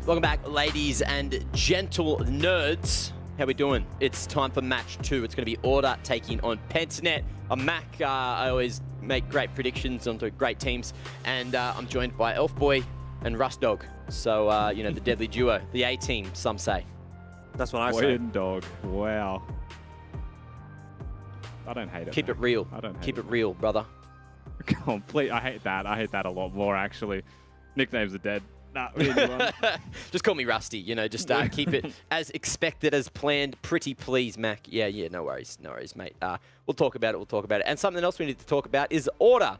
Welcome back, ladies and gentle nerds. How we doing? It's time for match 2. It's going to be Order taking on Pentanet. I'm Mac. I always make great predictions onto great teams, and I'm joined by Elfboy and Rustdog. So, you know, the deadly duo, the A-team, some say. That's what I Boy say. and dog. Wow. I don't hate it. Keep it real. I don't hate Keep it real, brother. Complete. I hate that. I hate that a lot more, actually. Nicknames are dead. Nah, we need one. Just call me Rusty, you know, just keep it as expected, as planned. Pretty please, Mac. Yeah, no worries, mate. We'll talk about it, And something else we need to talk about is Order,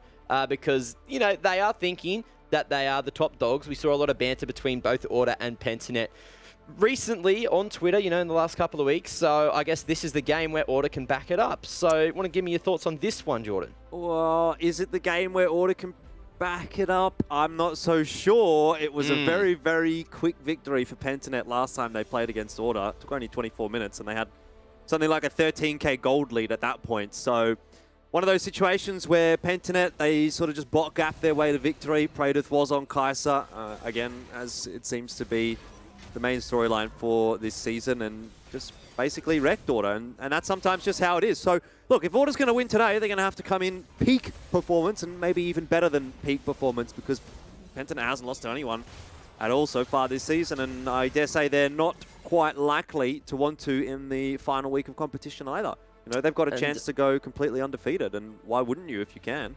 because, you know, they are thinking that they are the top dogs. We saw a lot of banter between both Order and Pentanet recently on Twitter, you know, in the last couple of weeks. So I guess this is the game where Order can back it up. So want to give me your thoughts on this one, Jordan? Well, is it the game where Order can back it up? I'm not so sure. It was a very, very quick victory for Pentanet last time they played against Order. It took only 24 minutes, and they had something like a 13k gold lead at that point. So one of those situations where Pentanet, they sort of just bot gap their way to victory. Praedyth was on Kai'Sa, again, as it seems to be the main storyline for this season, and just basically wrecked Order, and that's sometimes just how it is. So, look, if Order's going to win today, they're going to have to come in peak performance, and maybe even better than peak performance, because Pentanet hasn't lost to anyone at all so far this season, and I dare say they're not quite likely to want to in the final week of competition either. You know, they've got a chance to go completely undefeated, and why wouldn't you if you can?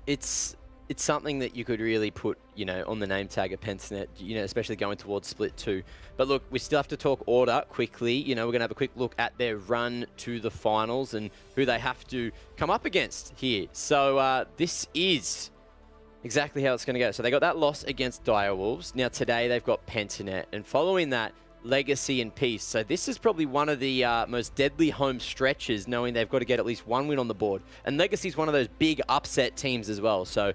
It's something that you could really put, you know, on the name tag of Pentanet, you know, especially going towards Split 2. But look, we still have to talk Order quickly. You know, we're going to have a quick look at their run to the finals and who they have to come up against here. So this is exactly how it's going to go. So they got that loss against Direwolves. Now today they've got Pentanet, and following that, Legacy and Peace. So this is probably one of the most deadly home stretches, knowing they've got to get at least one win on the board. And Legacy's one of those big upset teams as well. So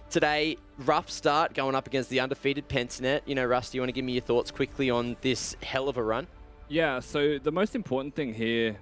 today, rough start going up against the undefeated Pentanet. You know, Rusty, you want to give me your thoughts quickly on this hell of a run? Yeah, so the most important thing here,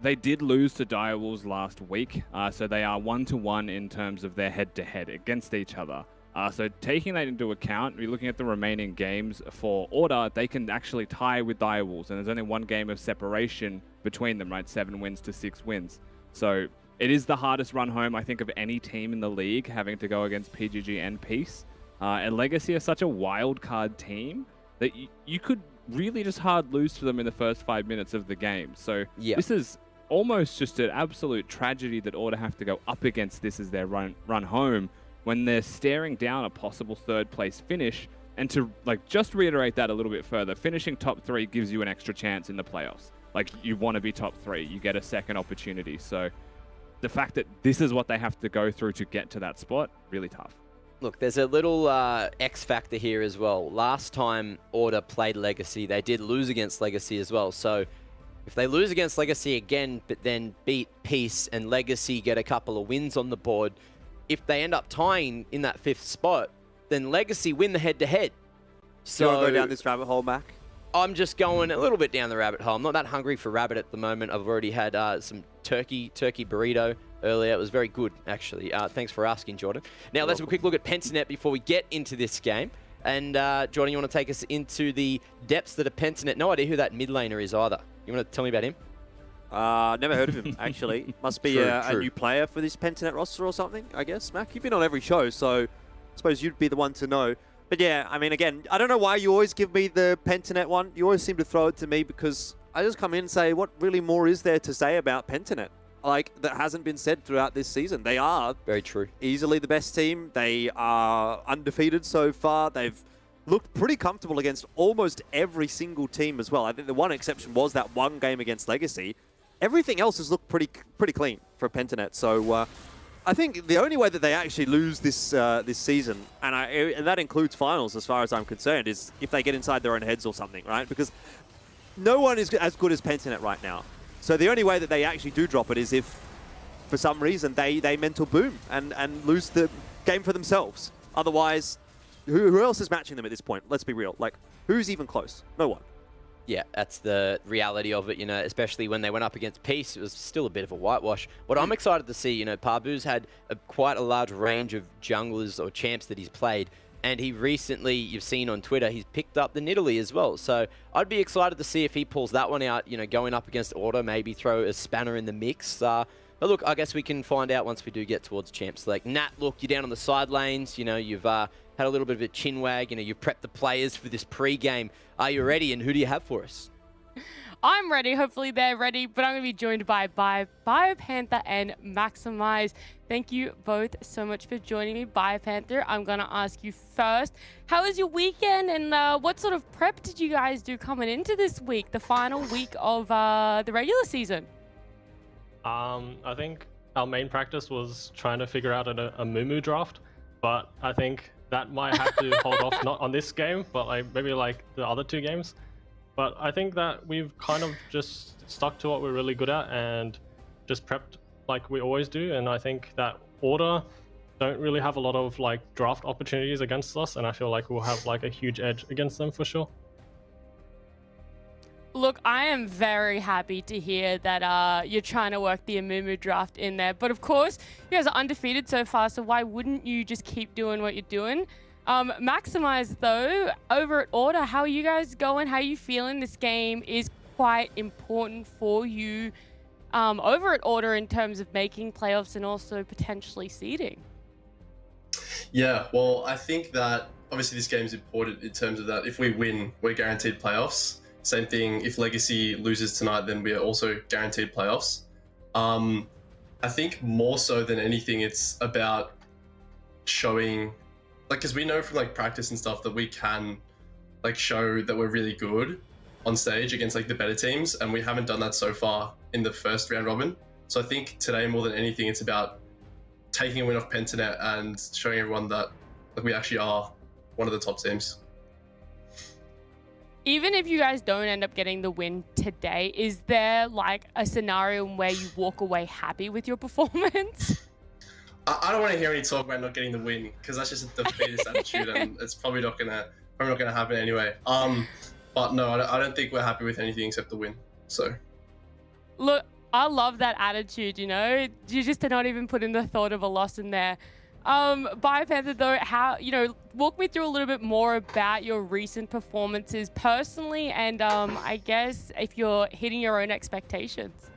they did lose to Direwolves last week. So they are 1-1 in terms of their head-to-head against each other. So taking that into account, we're looking at the remaining games for Order, they can actually tie with Direwolves, and there's only one game of separation between them, right? 7 wins to 6 wins. So it is the hardest run home, I think, of any team in the league, having to go against PGG and Peace. And Legacy are such a wild card team that you could really just hard lose to them in the first 5 minutes of the game. So this is almost just an absolute tragedy that Order have to go up against this as their run home, when they're staring down a possible third place finish. And to just reiterate that a little bit further, finishing top 3 gives you an extra chance in the playoffs. Like, you want to be top 3, you get a second opportunity. So the fact that this is what they have to go through to get to that spot, really tough. Look, there's a little X factor here as well. Last time Order played Legacy, they did lose against Legacy as well. So if they lose against Legacy again, but then beat Peace and Legacy get a couple of wins on the board, if they end up tying in that 5th spot, then Legacy win the head-to-head. So Do you want to go down this rabbit hole, Mac? I'm just going a little bit down the rabbit hole. I'm not that hungry for rabbit at the moment. I've already had some turkey burrito earlier. It was very good, actually. Thanks for asking, Jordan. Now, let's have a quick look at Pentanet before we get into this game. And, Jordan, you want to take us into the depths that are Pentanet? No idea who that mid laner is either. You want to tell me about him? Never heard of him, actually. Must be a new player for this Pentanet roster or something, I guess. Mac, you've been on every show, so I suppose you'd be the one to know. But yeah, I mean, again, I don't know why you always give me the Pentanet one. You always seem to throw it to me because I just come in and say, what really more is there to say about Pentanet? Like, that hasn't been said throughout this season. They are very true, easily the best team. They are undefeated so far. They've looked pretty comfortable against almost every single team as well. I think the one exception was that one game against Legacy. Everything else has looked pretty clean for Pentanet. So I think the only way that they actually lose this this season, and that includes finals as far as I'm concerned, is if they get inside their own heads or something, right? Because no one is as good as Pentanet right now. So the only way that they actually do drop it is if, for some reason, they mental boom and lose the game for themselves. Otherwise, who else is matching them at this point? Let's be real. Like, who's even close? No one. Yeah, that's the reality of it, you know, especially when they went up against Peace. It was still a bit of a whitewash. What I'm excited to see, you know, Parbu's had quite a large range of junglers or champs that he's played, And he recently, you've seen on Twitter, he's picked up the Nidalee as well. So I'd be excited to see if he pulls that one out, you know, going up against Order, maybe throw a spanner in the mix. But look, I guess we can find out once we do get towards Champ Select. Nat, look, you're down on the side lanes. You know, you've had a little bit of a chin wag. You know, you've prepped the players for this pre-game. Are you ready? And who do you have for us? I'm ready. Hopefully they're ready, but I'm going to be joined by BioPanther and Maximize. Thank you both so much for joining me. BioPanther, I'm going to ask you first, how was your weekend and what sort of prep did you guys do coming into this week, the final week of the regular season? I think our main practice was trying to figure out a Mumu draft, but I think that might have to hold off, not on this game, but like maybe like the other 2 games. But I think that we've kind of just stuck to what we're really good at and just prepped like we always do. And I think that Order don't really have a lot of like draft opportunities against us, and I feel like we'll have like a huge edge against them for sure. Look, I am very happy to hear that you're trying to work the Amumu draft in there. But of course, you guys are undefeated so far, so why wouldn't you just keep doing what you're doing? Maximize, though, over at Order, how are you guys going? How are you feeling? This game is quite important for you over at Order in terms of making playoffs and also potentially seeding. Yeah, well, I think that obviously this game is important in terms of that if we win, we're guaranteed playoffs. Same thing, if Legacy loses tonight, then we are also guaranteed playoffs. I think more so than anything, it's about showing, like, because we know from like practice and stuff that we can like show that we're really good on stage against like the better teams, and we haven't done that so far in the first round robin. So I think today more than anything, it's about taking a win off Pentanet and showing everyone that like we actually are one of the top teams. Even if you guys don't end up getting the win today, is there like a scenario where you walk away happy with your performance? I don't want to hear any talk about not getting the win, because that's just a defeatist attitude, and it's probably not gonna happen anyway. But no, I don't think we're happy with anything except the win. So, look, I love that attitude. You know, you just did not even put in the thought of a loss in there. BioPanther, though, how, you know, walk me through a little bit more about your recent performances personally, and I guess if you're hitting your own expectations.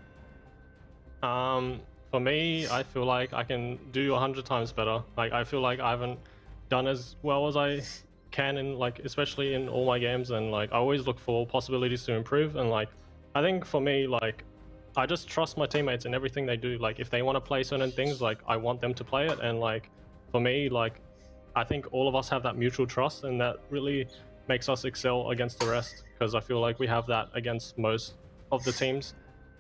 For me, I feel like I can do 100 times better. Like, I feel like I haven't done as well as I can in, like, especially in all my games, and like I always look for possibilities to improve. And like, I think for me, like, I just trust my teammates in everything they do. Like, if they want to play certain things, like, I want them to play it. And like, for me, like, I think all of us have that mutual trust, and that really makes us excel against the rest, because I feel like we have that against most of the teams.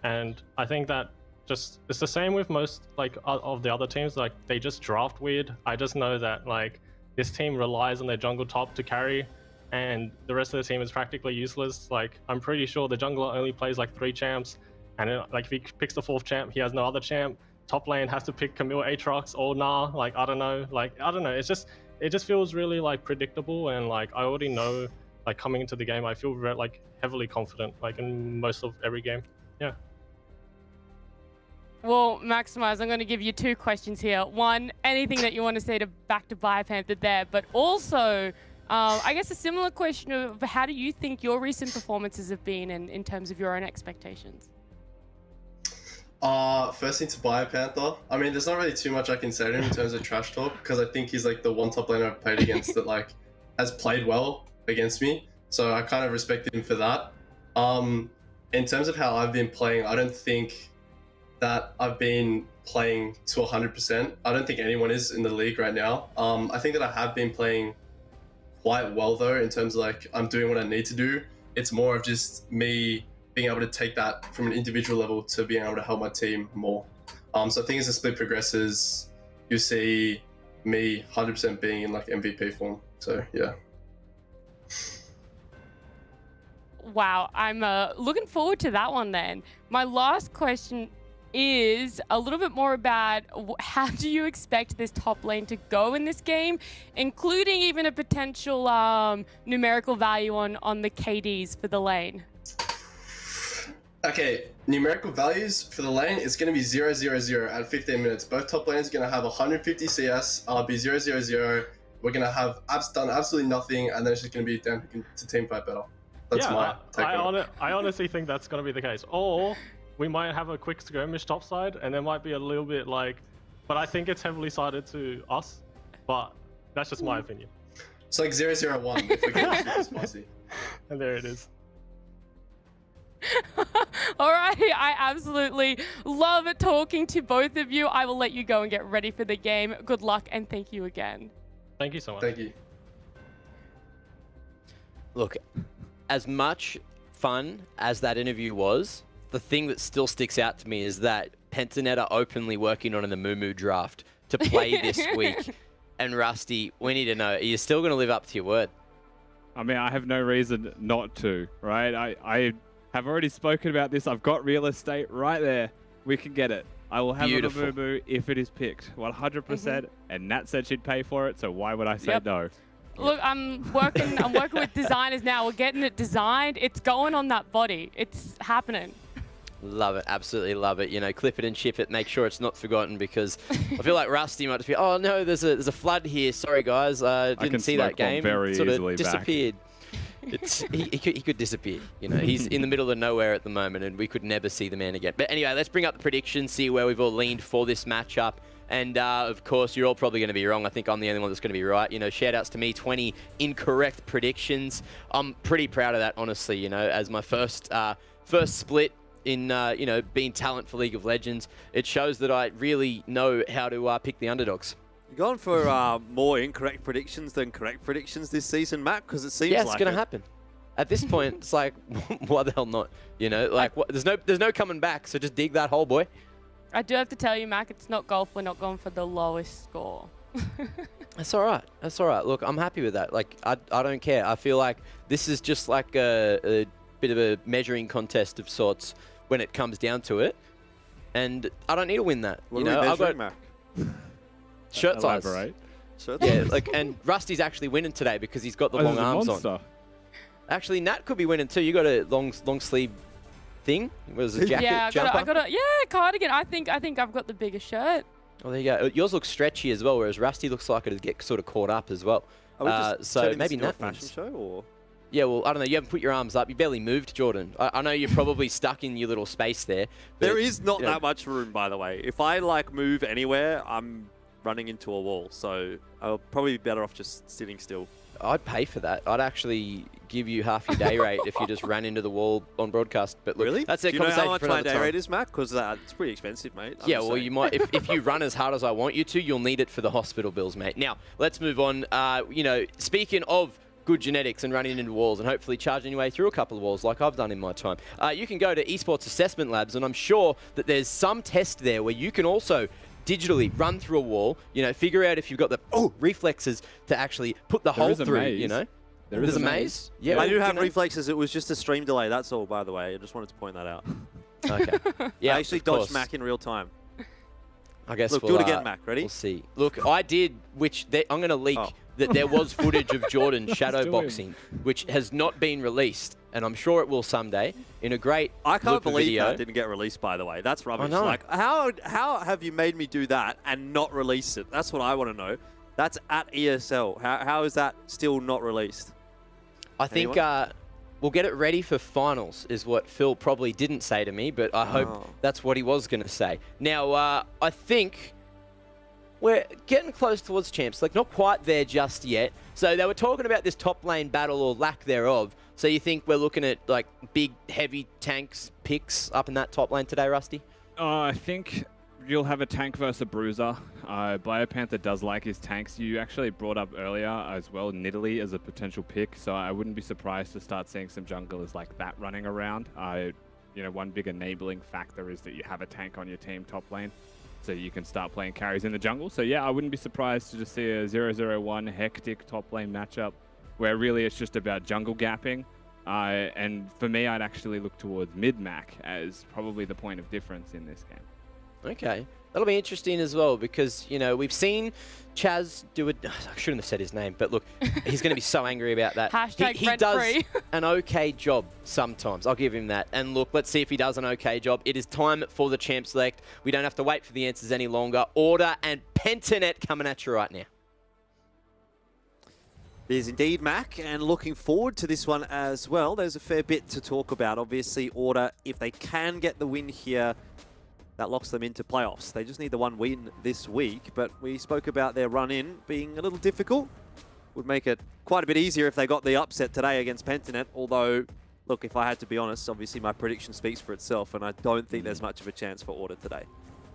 And I think that just, it's the same with most like of the other teams. Like, they just draft weird. I just know that like this team relies on their jungle top to carry, and the rest of the team is practically useless. Like, I'm pretty sure the jungler only plays like 3 champs, and then, like, if he picks the 4th champ, he has no other champ. Top lane has to pick Camille Aatrox or Nah. Like, I don't know. Like, I don't know. It just feels really like predictable, and like I already know, like, coming into the game, I feel like heavily confident, like in most of every game. Yeah. Well, Maximize, I'm going to give you 2 questions here. One, anything that you want to say back to BioPanther there, but also, I guess a similar question of how do you think your recent performances have been in terms of your own expectations? First thing to BioPanther. I mean, there's not really too much I can say to him in terms of trash talk, because I think he's like the one top laner I've played against that like has played well against me. So I kind of respect him for that. In terms of how I've been playing, I don't think that I've been playing to 100%. I don't think anyone is in the league right now. I think that I have been playing quite well though, in terms of like I'm doing what I need to do. It's more of just me being able to take that from an individual level to being able to help my team more. So I think as the split progresses, you see me 100% being in like MVP form. So yeah. Wow, I'm looking forward to that one then. My last question is a little bit more about how do you expect this top lane to go in this game, including even a potential numerical value on the KDs for the lane? Okay, numerical values for the lane is going to be 0-0-0 at 15 minutes. Both top lanes are going to have 150 CS, be 0-0-0, we're gonna have done absolutely nothing, and then it's just gonna be down to team fight better. That's my take on it. I honestly think that's going to be the case. Or we might have a quick skirmish topside, and there might be a little bit like, but I think it's heavily sided to us. But that's just my opinion. It's like 0-0-1 if we're getting super spicy. And there it is. All right, I absolutely love talking to both of you. I will let you go and get ready for the game. Good luck and thank you again. Thank you so much. Thank you. Look, as much fun as that interview was, the thing that still sticks out to me is that Pentanet are openly working on an Amumu draft to play this week. And Rusty, we need to know, are you still going to live up to your word? I mean, I have no reason not to, right? I have already spoken about this. I've got real estate right there. We can get it. I will have Beautiful. a Amumu if it is picked, 100%. And Nat said she'd pay for it, so why would I say no? Look, I'm working with designers now. We're getting it designed. It's going on that body. It's happening. Love it, absolutely love it. You know, clip it and chip it. Make sure it's not forgotten because I feel like Rusty might just be, oh no, there's a flood here. Sorry guys, didn't see that game. Very sort easily of disappeared. He could disappear. You know, he's in the middle of nowhere at the moment, and we could never see the man again. But anyway, let's bring up the predictions, see where we've all leaned for this matchup. And of course, you're all probably going to be wrong. I think I'm the only one that's going to be right. You know, shout outs to me, 20 incorrect predictions. I'm pretty proud of that, honestly. You know, as my first split in you know, being talent for League of Legends, it shows that I really know how to pick the underdogs. You're going for more incorrect predictions than correct predictions this season, Matt, because it seems like it's going to happen. At this point, it's like, why the hell not? You know, like there's no coming back. So just dig that hole, boy. I do have to tell you, Mac, it's not golf. We're not going for the lowest score. That's all right. That's all right. Look, I'm happy with that. Like, I don't care. I feel like this is just like a bit of a measuring contest of sorts when it comes down to it. And I don't need to win that. What you are know, we I've got measuring, Mac? shirt size. Elaborate. Shirt Yeah, size? like, and Rusty's actually winning today because he's got the Oh, long there's a arms monster. on. Actually, Nat could be winning too. You got a long sleeve thing? Was it a jacket? Yeah, jumper? I got a cardigan. I think I've got the bigger shirt. Oh, there you go. Yours looks stretchy as well, whereas Rusty looks like it'd get sort of caught up as well. Are we just so turning maybe this into a Nat fashion wins. show, or? Yeah, well, I don't know. You haven't put your arms up. You barely moved, Jordan. I know you're probably stuck in your little space there. But, There is not you know, that much room, by the way. If I like move anywhere, I'm running into a wall. So I'll probably be better off just sitting still. I'd pay for that. I'd actually give you half your day rate if you just ran into the wall on broadcast. But look, Really? that's a Do you know conversation how much for my another day time. rate is, Mac? Because it's pretty expensive, mate. I'm Yeah, just well, saying. you might if you run as hard as I want you to, you'll need it for the hospital bills, mate. Now, let's move on. You know, speaking of good genetics and running into walls and hopefully charging your way through a couple of walls like I've done in my time, you can go to Esports Assessment Labs, and I'm sure that there's some test there where you can also digitally run through a wall, you know, figure out if you've got the reflexes to actually put the hole through, you know. There's a maze. Yeah, I do well, have you know. reflexes. It was just a stream delay. That's all, by the way. I just wanted to point that out. Okay. Yeah, I actually of course. dodged Mac in real time. I guess Look, we'll, do it again, Mac. Ready? We'll see. Look, I did, I'm going to leak Oh. that there was footage of Jordan shadow do boxing, which has not been released, and I'm sure it will someday in a great I can't blooper believe video. that didn't get released, by the way. That's rubbish. know. Like, how have you made me do that and not release it? That's what I want to know. That's at ESL. How is that still not released? I think we'll get it ready for finals, is what Phil probably didn't say to me, but I hope that's what he was going to say. Now, I think we're getting close towards champs, like not quite there just yet. So they were talking about this top lane battle or lack thereof. So you think we're looking at like big, heavy tanks picks up in that top lane today, Rusty? I think you'll have a tank versus a bruiser. Biopanther does like his tanks. You actually brought up earlier as well Nidalee as a potential pick, so I wouldn't be surprised to start seeing some junglers like that running around. You know, one big enabling factor is that you have a tank on your team top lane, so you can start playing carries in the jungle. So yeah, I wouldn't be surprised to just see a 0-0-1 hectic top lane matchup where really it's just about jungle gapping. And for me, I'd actually look towards mid-Mac as probably the point of difference in this game. Okay. That'll be interesting as well because, you know, we've seen Chaz do it. I shouldn't have said his name, but look, he's going to be so angry about that. Hashtag he rent does free. an okay job sometimes. I'll give him that. And look, let's see if he does an okay job. It is time for the champ select. We don't have to wait for the answers any longer. Order and Pentanet coming at you right now. It is indeed, Mac, and looking forward to this one as well. There's a fair bit to talk about. Obviously, Order, if they can get the win here, that locks them into playoffs. They just need the one win this week, but we spoke about their run-in being a little difficult. Would make it quite a bit easier if they got the upset today against Pentanet, although, look, if I had to be honest, obviously my prediction speaks for itself, and I don't think there's much of a chance for Order today.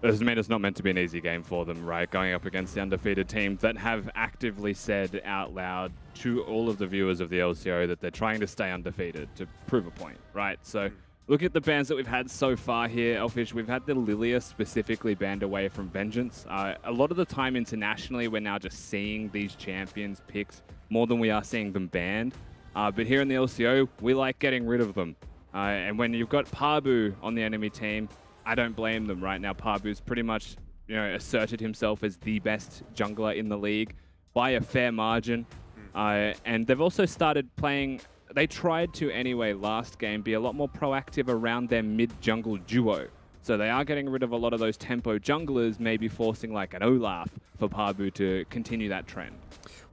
It's not meant to be an easy game for them, right? Going up against the undefeated team that have actively said out loud to all of the viewers of the LCO that they're trying to stay undefeated to prove a point, right? So look at the bans that we've had so far here, Elfish. We've had the Lilia specifically banned away from Vengeance. A lot of the time internationally, we're now just seeing these champions picked more than we are seeing them banned. But here in the LCO, we like getting rid of them. And when you've got Parbu on the enemy team, I don't blame them right now. Parbu's pretty much, asserted himself as the best jungler in the league by a fair margin. And they've also started playing, they tried to anyway last game, be a lot more proactive around their mid-jungle duo. So they are getting rid of a lot of those tempo junglers, maybe forcing like an Olaf for Parbu to continue that trend.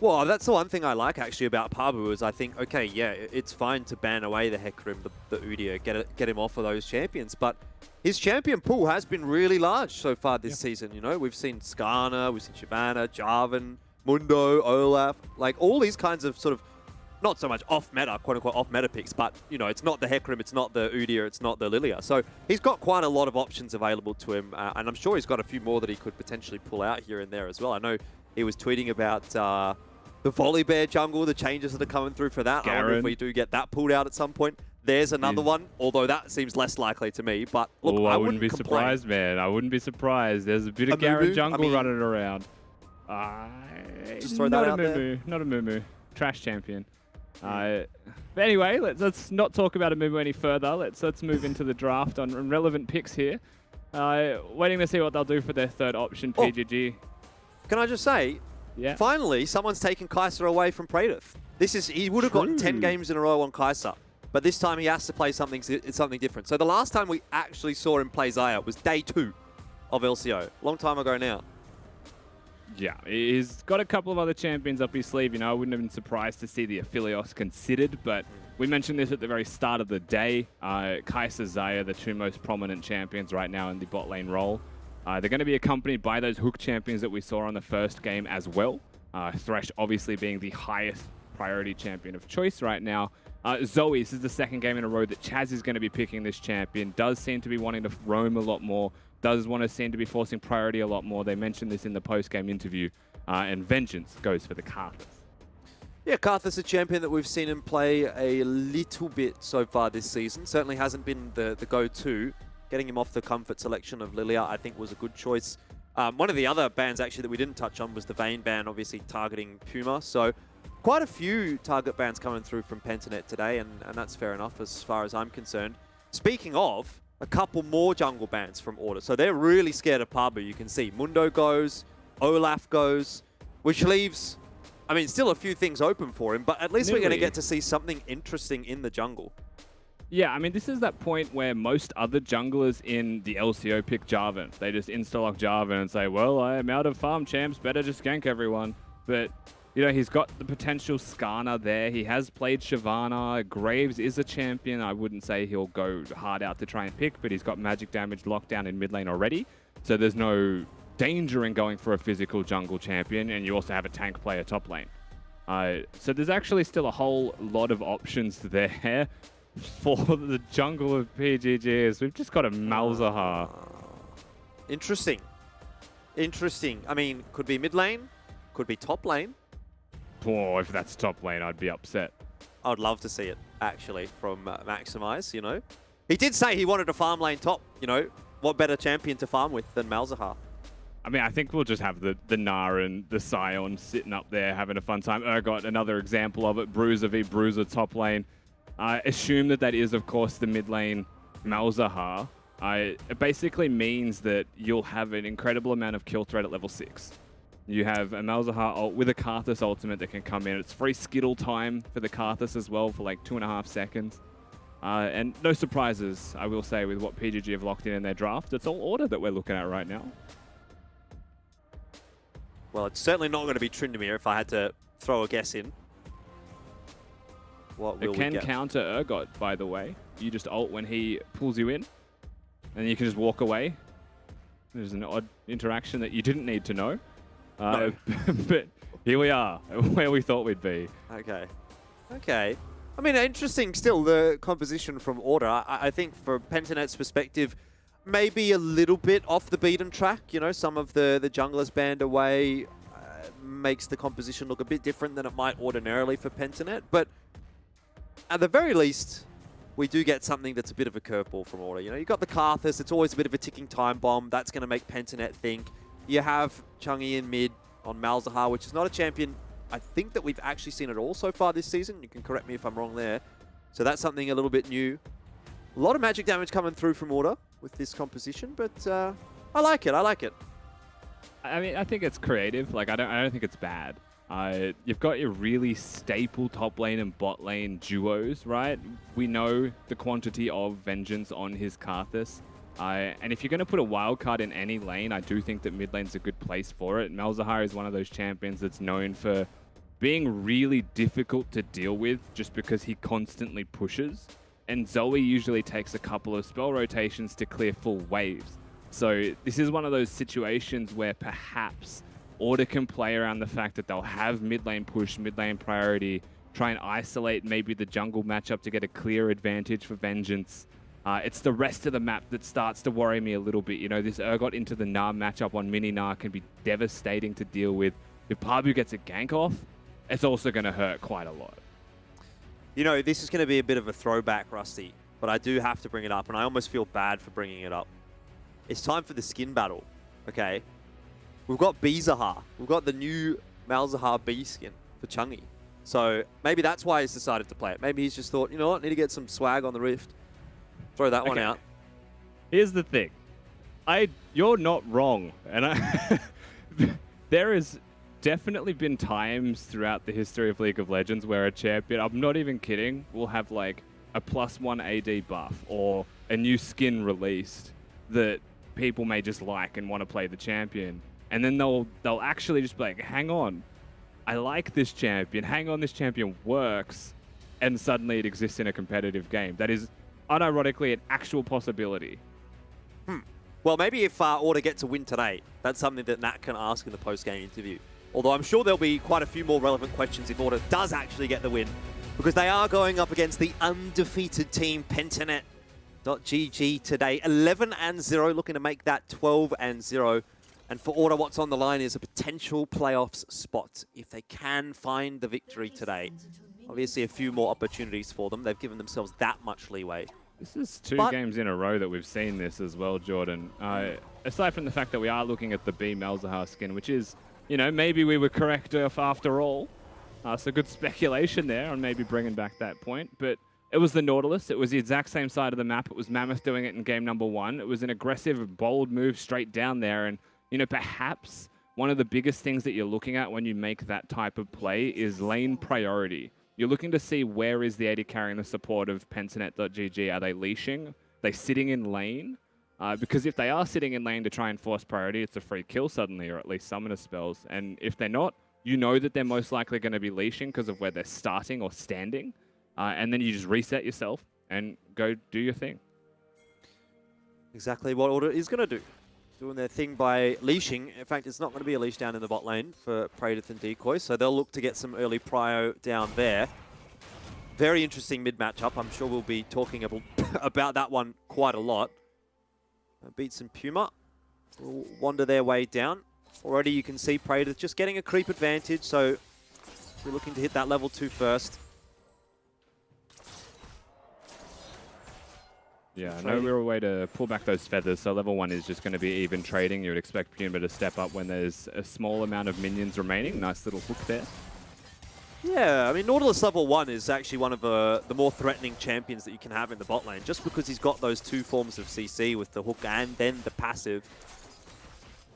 Well, that's the one thing I like actually about Parbu is I think, okay, yeah, it's fine to ban away the Hecarim, the Udyr, get him off of those champions, but his champion pool has been really large so far this season. We've seen Skarner, we've seen Shyvana, Jarvan, Mundo, Olaf, like all these kinds of sort of not so much off-meta, quote-unquote off-meta picks, but, it's not the Hecarim, it's not the Udyr, it's not the Lilia. So he's got quite a lot of options available to him, and I'm sure he's got a few more that he could potentially pull out here and there as well. I know he was tweeting about the Volibear jungle, the changes that are coming through for that. I wonder if we do get that pulled out at some point. There's another one, although that seems less likely to me. But look, I wouldn't be complain. Surprised, man. I wouldn't be surprised. There's a bit of Garen jungle running around. Just throw that out there. Not a Mumu. Trash champion. But anyway, let's not talk about a Mumu any further. Let's move into the draft on relevant picks here. Waiting to see what they'll do for their third option, PGG. Can I just say, finally, someone's taken Kai'Sa away from Praedyth. He would have gotten 10 games in a row on Kai'Sa, but this time he has to play something different. So the last time we actually saw him play Xayah was day 2 of LCO. Long time ago now. Yeah, he's got a couple of other champions up his sleeve. I wouldn't have been surprised to see the Aphelios considered, but we mentioned this at the very start of the day. Kai'Sa, Xayah, the two most prominent champions right now in the bot lane role. They're going to be accompanied by those hook champions that we saw on the first game as well. Thresh obviously being the highest priority champion of choice right now. Zoe, this is the second game in a row that Chaz is going to be picking this champion. Does seem to be wanting to roam a lot more. Does seem to be forcing priority a lot more. They mentioned this in the post-game interview. And Vengeance goes for the Karthus. Yeah, Karthus, a champion that we've seen him play a little bit so far this season. Certainly hasn't been the go-to. Getting him off the comfort selection of Lilia, I think, was a good choice. One of the other bans, actually, that we didn't touch on was the Vayne ban, obviously targeting Puma. So quite a few target bans coming through from Pentanet today, and that's fair enough as far as I'm concerned. Speaking of, a couple more jungle bans from Order. So they're really scared of Parbu, you can see. Mundo goes, Olaf goes, which leaves, still a few things open for him, but at least we're going to get to see something interesting in the jungle. Yeah, this is that point where most other junglers in the LCO pick Jarvan. They just insta-lock Jarvan and say, well, I am out of farm champs, better just gank everyone. But, he's got the potential Skarner there. He has played Shyvana. Graves is a champion. I wouldn't say he'll go hard out to try and pick, but he's got magic damage locked down in mid lane already. So there's no danger in going for a physical jungle champion, and you also have a tank player top lane. So there's actually still a whole lot of options there. For the jungle of PGGs, we've just got a Malzahar. Interesting. Could be mid lane, could be top lane. Oh, if that's top lane, I'd be upset. I would love to see it, actually, from Maximize, He did say he wanted a farm lane top, What better champion to farm with than Malzahar? I think we'll just have the Gnar and the Sion sitting up there having a fun time. Urgot, another example of it. Bruiser v Bruiser top lane. I assume that is, of course, the mid lane Malzahar. It basically means that you'll have an incredible amount of kill threat at level 6. You have a Malzahar ult with a Karthus ultimate that can come in. It's free Skittle time for the Karthus as well for like 2.5 seconds. And no surprises, I will say, with what PGG have locked in their draft. It's all Order that we're looking at right now. Well, it's certainly not going to be Tryndamere if I had to throw a guess in. What will It we can get? counter Urgot, by the way. You just ult when he pulls you in, and you can just walk away. There's an odd interaction that you didn't need to know. No. But here we are, where we thought we'd be. Okay. Okay. I mean, interesting still, the composition from Order. I think from Pentanet's perspective, maybe a little bit off the beaten track. You know, some of the junglers banned away makes the composition look a bit different than it might ordinarily for Pentanet. But at the very least, we do get something that's a bit of a curveball from Order. You know, you've got the Karthus. It's always a bit of a ticking time bomb. That's going to make Pentanet think. You have Chungi in mid on Malzahar, which is not a champion I think that we've actually seen it all so far this season. You can correct me if I'm wrong there. So that's something a little bit new. A lot of magic damage coming through from Order with this composition, but I like it. I like it. I mean, I think it's creative. Like, I don't think it's bad. You've got your really staple top lane and bot lane duos, right? We know the quantity of Vengeance on his Karthus. And if you're going to put a wild card in any lane, I do think that mid lane's a good place for it. Malzahar is one of those champions that's known for being really difficult to deal with just because he constantly pushes. And Zoe usually takes a couple of spell rotations to clear full waves. So this is one of those situations where perhaps Order can play around the fact that they'll have mid lane push, mid lane priority, try and isolate maybe the jungle matchup to get a clear advantage for Vengeance. It's the rest of the map that starts to worry me a little bit. You know, this Urgot into the Gnar matchup on mini Gnar can be devastating to deal with. If Pabu gets a gank off, it's also going to hurt quite a lot. You know, this is going to be a bit of a throwback, Rusty, but I do have to bring it up, and I almost feel bad for bringing it up. It's time for the skin battle, okay? We've got Bizahar. We've got the new Malzahar B skin for Chungi. So maybe that's why he's decided to play it. Maybe he's just thought, you know what, I need to get some swag on the Rift. Throw that one out. Here's the thing. You're not wrong. And there has definitely been times throughout the history of League of Legends where a champion, I'm not even kidding, will have like a +1 AD buff or a new skin released that people may just like and want to play the champion. And then they'll actually just be like, hang on, I like this champion. Hang on, this champion works. And suddenly it exists in a competitive game. That is unironically an actual possibility. Well, maybe if Order gets a win today, that's something that Nat can ask in the post-game interview. Although I'm sure there'll be quite a few more relevant questions if Order does actually get the win, because they are going up against the undefeated team Pentanet.gg today. 11-0, looking to make that 12-0. And for Order, what's on the line is a potential playoffs spot if they can find the victory today. Obviously, a few more opportunities for them. They've given themselves that much leeway. This is two games in a row that we've seen this as well, Jordan. Aside from the fact that we are looking at the B Malzahar skin, which is, you know, maybe we were correct after all. So good speculation there on maybe bringing back that point. But it was the Nautilus. It was the exact same side of the map. It was Mammoth doing it in game number 1. It was an aggressive, bold move straight down there. And, you know, perhaps one of the biggest things that you're looking at when you make that type of play is lane priority. You're looking to see where is the AD carrying the support of Pentanet.gg. Are they leashing? Are they sitting in lane? Because if they are sitting in lane to try and force priority, it's a free kill suddenly, or at least summoner spells. And if they're not, you know that they're most likely going to be leashing because of where they're starting or standing. And then you just reset yourself and go do your thing. Exactly what Order is going to do. Doing their thing by leashing. In fact, it's not going to be a leash down in the bot lane for Praedyth and Decoy, so they'll look to get some early prio down there. Very interesting mid matchup. I'm sure we'll be talking about that one quite a lot. Beats and Puma will wander their way down. Already you can see Praedyth just getting a creep advantage, so we're looking to hit that level 2 first. Yeah, no real way to pull back those feathers, so level 1 is just going to be even trading. You would expect Puma to step up when there's a small amount of minions remaining. Nice little hook there. Yeah, I mean, Nautilus level 1 is actually one of the more threatening champions that you can have in the bot lane, just because he's got those 2 forms of CC with the hook and then the passive.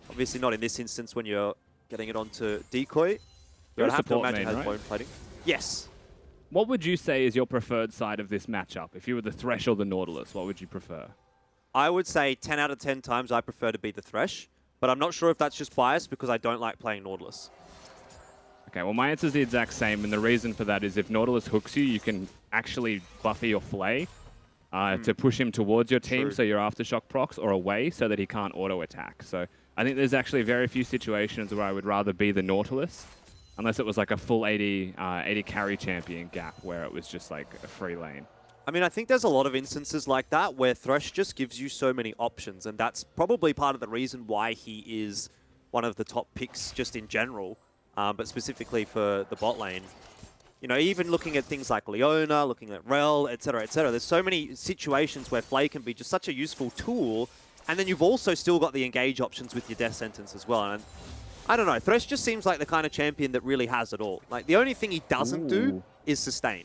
Obviously not in this instance when you're getting it onto Decoy. You're I'd have to support imagine main, has right? bone plating. Yes. What would you say is your preferred side of this matchup? If you were the Thresh or the Nautilus, what would you prefer? I would say 10 out of 10 times I prefer to be the Thresh, but I'm not sure if that's just biased because I don't like playing Nautilus. Okay, well, my answer is the exact same, and the reason for that is if Nautilus hooks you, you can actually buffer your Flay to push him towards your team, so your Aftershock procs, or away, so that he can't auto-attack. So I think there's actually very few situations where I would rather be the Nautilus, unless it was like a full 80 carry champion gap, where it was just like a free lane. I mean, I think there's a lot of instances like that where Thresh just gives you so many options, and that's probably part of the reason why he is one of the top picks just in general, but specifically for the bot lane. You know, even looking at things like Leona, looking at Rel, etc., there's so many situations where Flay can be just such a useful tool, and then you've also still got the engage options with your death sentence as well. And I don't know, Thresh just seems like the kind of champion that really has it all. Like, the only thing he doesn't do is sustain.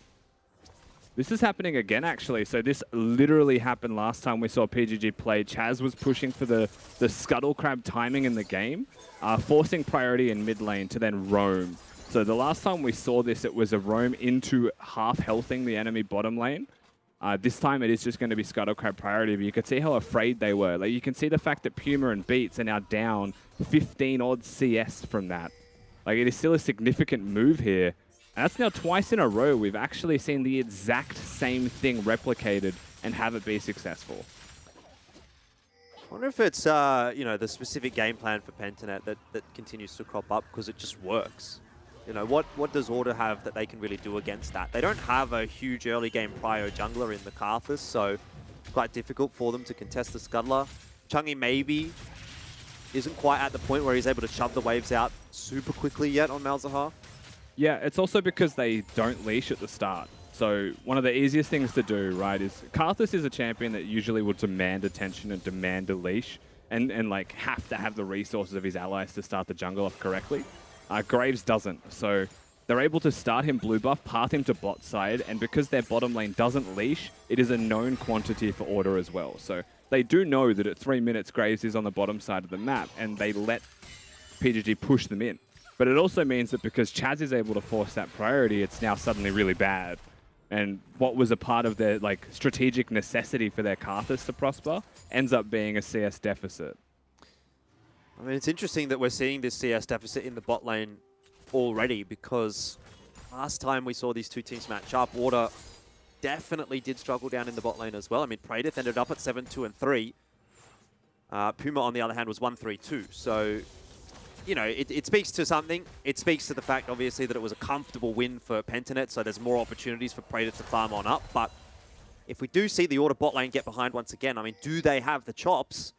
This is happening again, actually. So this literally happened last time we saw PGG play. Chaz was pushing for the Scuttle Crab timing in the game, forcing priority in mid lane to then roam. So the last time we saw this, it was a roam into half-healthing the enemy bottom lane. This time it is just going to be Scuttle Crab priority, but you can see how afraid they were. Like, you can see the fact that Puma and Beats are now down 15-odd CS from that. Like, it is still a significant move here. And that's now twice in a row we've actually seen the exact same thing replicated and have it be successful. I wonder if it's, you know, the specific game plan for Pentanet that continues to crop up because it just works. You know, what does Order have that they can really do against that? They don't have a huge early game prio jungler in the Karthus, so it's quite difficult for them to contest the Scuttler. Chungi maybe isn't quite at the point where he's able to shove the waves out super quickly yet on Malzahar. Yeah, it's also because they don't leash at the start. So one of the easiest things to do, right, is Karthus is a champion that usually will demand attention and demand a leash and like have to have the resources of his allies to start the jungle off correctly. Graves doesn't, so they're able to start him blue buff, path him to bot side, and because their bottom lane doesn't leash, it is a known quantity for Order as well. So they do know that at 3 minutes Graves is on the bottom side of the map, and they let PGG push them in. But it also means that because Chaz is able to force that priority, it's now suddenly really bad. And what was a part of their like strategic necessity for their Karthus to prosper ends up being a CS deficit. I mean, it's interesting that we're seeing this CS deficit in the bot lane already, because last time we saw these two teams match up, Order definitely did struggle down in the bot lane as well. I mean, Praedyth ended up at 7-2 and 3. Puma, on the other hand, was 1-3-2. So, you know, it speaks to something. It speaks to the fact, obviously, that it was a comfortable win for Pentanet, so there's more opportunities for Praedyth to farm on up. But if we do see the Order bot lane get behind once again, I mean, do they have the chops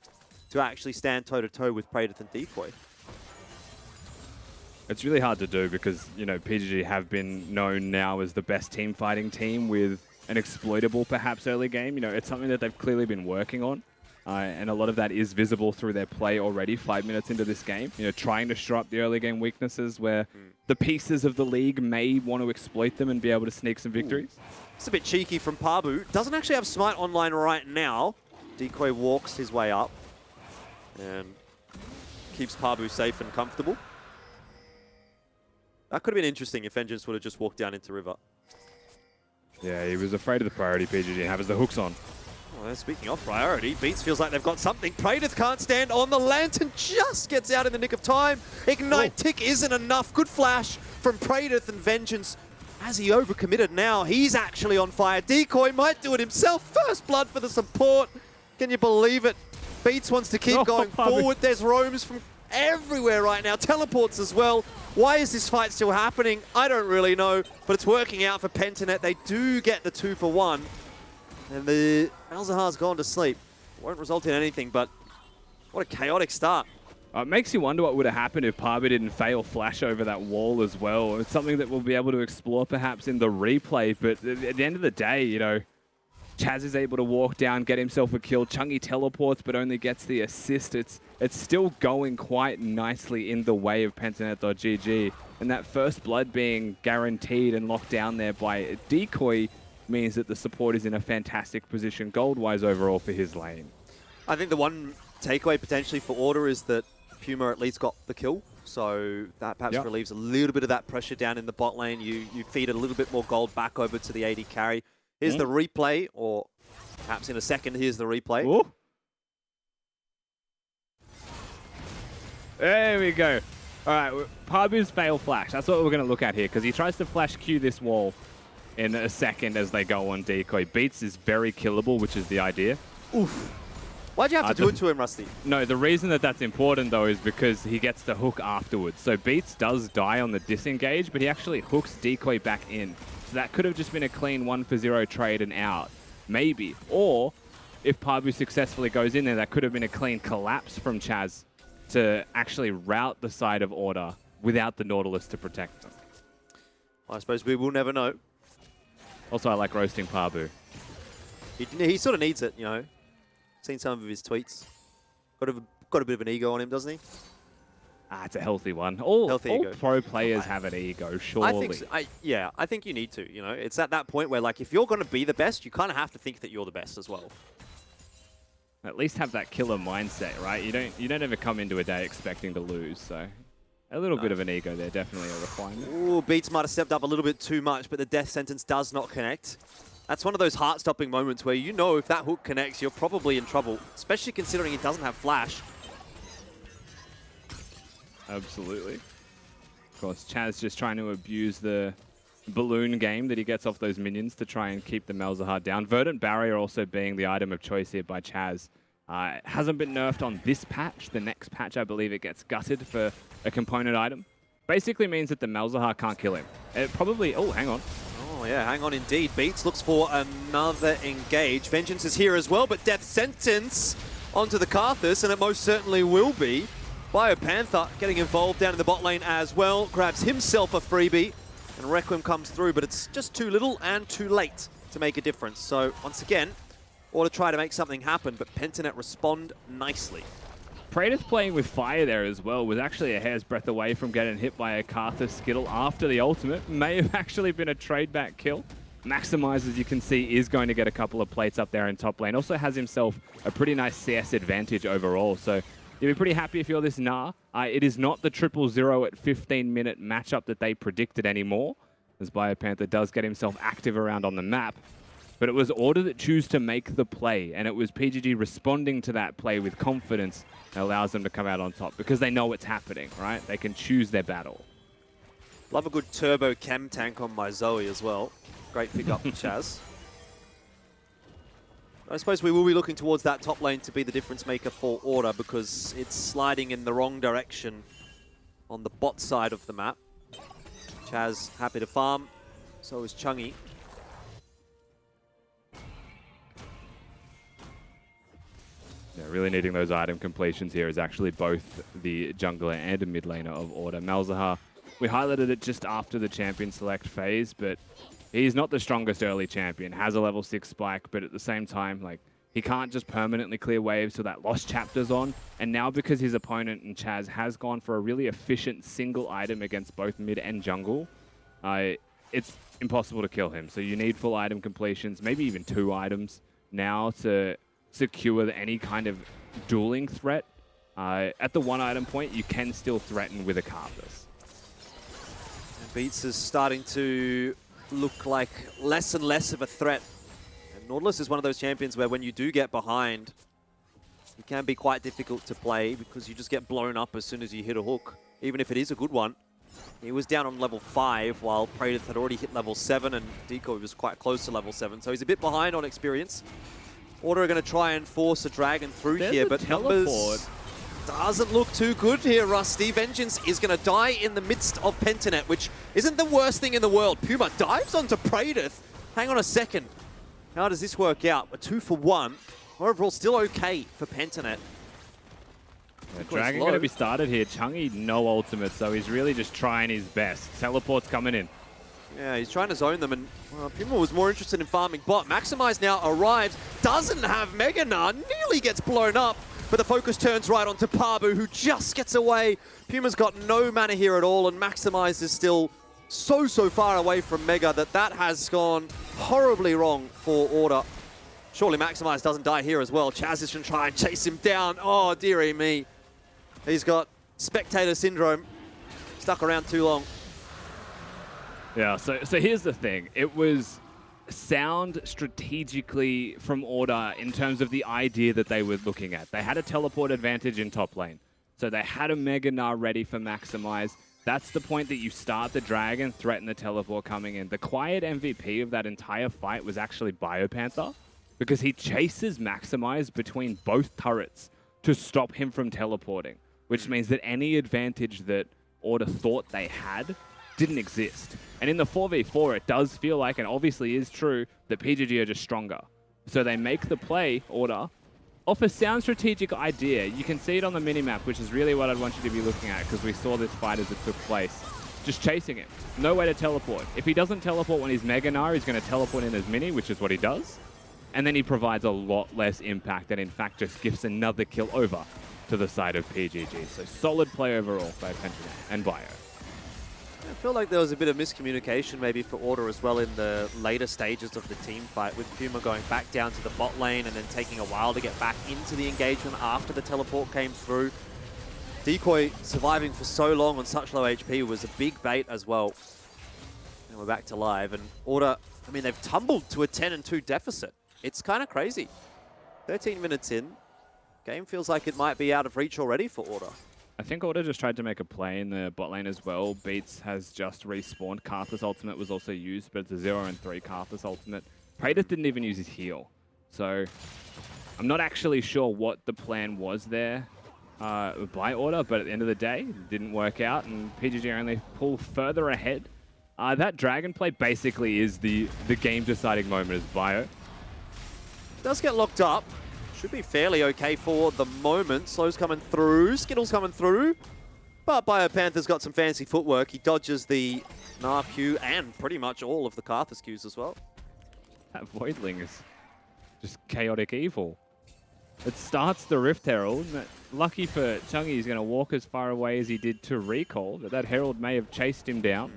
to actually stand toe-to-toe with Praedyth and Decoy? It's really hard to do because, you know, PGG have been known now as the best team fighting team with an exploitable, perhaps, early game. You know, it's something that they've clearly been working on. And a lot of that is visible through their play already 5 minutes into this game. You know, trying to shore up the early game weaknesses where the pieces of the league may want to exploit them and be able to sneak some victories. It's a bit cheeky from Pabu. Doesn't actually have Smite online right now. Decoy walks his way up and keeps Pabu safe and comfortable. That could have been interesting if Vengeance would have just walked down into River. Yeah, he was afraid of the priority PGG having the hooks on. Well, speaking of priority, Beats feels like they've got something. Praedyth can't stand on the Lantern, just gets out in the nick of time. Ignite tick isn't enough. Good flash from Praedyth, and Vengeance, as he overcommitted now, he's actually on fire. Decoy might do it himself. First blood for the support. Can you believe it? Beats wants to keep going forward. There's roams from everywhere right now. Teleports as well. Why is this fight still happening? I don't really know, but it's working out for Pentanet. They do get the 2 for 1. And the Malzahar's gone to sleep. Won't result in anything, but what a chaotic start. It makes you wonder what would have happened if Parby didn't fail flash over that wall as well. It's something that we'll be able to explore perhaps in the replay, but at the end of the day, you know, Chaz is able to walk down, get himself a kill. Chungi teleports, but only gets the assist. It's still going quite nicely in the way of Pentanet.gg. And that first blood being guaranteed and locked down there by Decoy means that the support is in a fantastic position gold-wise overall for his lane. I think the one takeaway potentially for Order is that Puma at least got the kill. So that perhaps relieves a little bit of that pressure down in the bot lane. You feed a little bit more gold back over to the AD carry. Here's the replay, or perhaps in a second, here's the replay. Ooh. There we go. All right, Parbu's fail flash. That's what we're going to look at here, because he tries to flash Q this wall in a second as they go on decoy. Beats is very killable, which is the idea. Oof. Why'd you have to do it to him, Rusty? No, the reason that that's important, though, is because he gets the hook afterwards. So Beats does die on the disengage, but he actually hooks decoy back in. So that could have just been a clean 1-for-0 trade and out. Maybe. Or, if Parbu successfully goes in there, that could have been a clean collapse from Chaz to actually route the side of Order without the Nautilus to protect them. I suppose we will never know. Also, I like roasting Parbu. He sort of needs it, you know. Seen some of his tweets. Got a bit of an ego on him, doesn't he? It's a healthy one. All ego. pro players have an ego, surely. I think so. I think you need to, you know. It's at that point where, like, if you're going to be the best, you kind of have to think that you're the best as well. At least have that killer mindset, right? You don't ever come into a day expecting to lose, so a little bit of an ego there, definitely a requirement. Ooh, Beats might have stepped up a little bit too much, but the death sentence does not connect. That's one of those heart-stopping moments where you know if that hook connects, you're probably in trouble, especially considering he doesn't have flash. Absolutely. Of course, Chaz just trying to abuse the balloon game that he gets off those minions to try and keep the Malzahar down. Verdant Barrier also being the item of choice here by Chaz. It hasn't been nerfed on this patch. The next patch, I believe it gets gutted for a component item. Basically means that the Malzahar can't kill him. It probably... Oh, hang on. Oh, yeah, hang on indeed. Beats looks for another engage. Vengeance is here as well, but Death Sentence onto the Karthus, and it most certainly will be. BioPanther getting involved down in the bot lane as well. Grabs himself a freebie, and Requiem comes through, but it's just too little and too late to make a difference. So, once again, or to try to make something happen, but Pentanet respond nicely. Praetor's playing with fire there as well, was actually a hair's breadth away from getting hit by a Karthus Skittle after the ultimate. May have actually been a trade back kill. Maximize, as you can see, is going to get a couple of plates up there in top lane. Also has himself a pretty nice CS advantage overall, so you'll be pretty happy if you're this Nah. It is not the 0-0 at 15-minute matchup that they predicted anymore, as BioPanther does get himself active around on the map. But it was Order that choose to make the play, and it was PGG responding to that play with confidence that allows them to come out on top, because they know what's happening, right? They can choose their battle. Love a good turbo chem tank on my Zoe as well. Great pick up, Chaz. I suppose we will be looking towards that top lane to be the difference maker for Order, because it's sliding in the wrong direction on the bot side of the map. Chaz happy to farm, so is Chungy. Yeah, really needing those item completions here is actually both the jungler and a mid laner of Order. Malzahar, we highlighted it just after the champion select phase, but he's not the strongest early champion. Has a level 6 spike, but at the same time, like, he can't just permanently clear waves till that Lost Chapter's on. And now because his opponent in Chaz has gone for a really efficient single item against both mid and jungle, it's impossible to kill him. So you need full item completions, maybe even 2 items now to secure any kind of dueling threat. At the 1 item point, you can still threaten with a Karthus. Beats is starting to look like less and less of a threat. And Nautilus is one of those champions where when you do get behind, it can be quite difficult to play because you just get blown up as soon as you hit a hook, even if it is a good one. He was down on level 5 while Praetor had already hit level 7 and Decoy was quite close to level 7, so he's a bit behind on experience. Order are going to try and force a dragon through here, but numbers doesn't look too good here, Rusty. Vengeance is going to die in the midst of Pentanet, which isn't the worst thing in the world. Puma dives onto Praetor. Hang on a second. How does this work out? A 2-for-1. Overall, still okay for Pentanet. Yeah, Dragon going to be started here. Chungy, no ultimate, so he's really just trying his best. Teleport's coming in. Yeah, he's trying to zone them, and Puma was more interested in farming bot. Maximize now arrives, doesn't have Mega Gnar, nearly gets blown up, but the focus turns right onto Parbu, who just gets away. Puma's got no mana here at all, and Maximize is still so far away from Mega that has gone horribly wrong for Order. Surely Maximize doesn't die here as well. Chaz is going to try and chase him down. Oh, dearie me. He's got spectator syndrome. Stuck around too long. Yeah, so here's the thing. It was sound strategically from Order in terms of the idea that they were looking at. They had a teleport advantage in top lane. So they had a Mega Gnar ready for Maximize. That's the point that you start the Dragon, threaten the teleport coming in. The quiet MVP of that entire fight was actually Biopanther, because he chases Maximize between both turrets to stop him from teleporting, which means that any advantage that Order thought they had didn't exist. And in the 4v4, it does feel like, and obviously is true, that PGG are just stronger. So they make the play, Order, off a sound strategic idea. You can see it on the minimap, which is really what I'd want you to be looking at, because we saw this fight as it took place. Just chasing him. No way to teleport. If he doesn't teleport when he's Mega Gnar, he's going to teleport in as Mini, which is what he does. And then he provides a lot less impact and in fact just gives another kill over to the side of PGG. So solid play overall by Pentanet and Bio. I feel like there was a bit of miscommunication maybe for Order as well in the later stages of the team fight, with Puma going back down to the bot lane and then taking a while to get back into the engagement after the teleport came through. Decoy surviving for so long on such low HP was a big bait as well. And we're back to live, and Order, I mean, they've tumbled to a 10-2 deficit. It's kind of crazy. 13 minutes in, game feels like it might be out of reach already for Order. I think Order just tried to make a play in the bot lane as well. Beats has just respawned. Karthus ultimate was also used, but it's a 0 and 3 Karthus ultimate. Praetor didn't even use his heal. So I'm not actually sure what the plan was there by Order, but at the end of the day, it didn't work out, and PGG only pull further ahead. That Dragon play basically is the game-deciding moment as Bio. Does get locked up. Should be fairly okay for the moment. Slow's coming through, Skittle's coming through. But Biopanther's got some fancy footwork. He dodges the Gnar Q and pretty much all of the Karthus Qs as well. That Voidling is just chaotic evil. It starts the Rift Herald. Lucky for Chungi, he's going to walk as far away as he did to recall, but that Herald may have chased him down.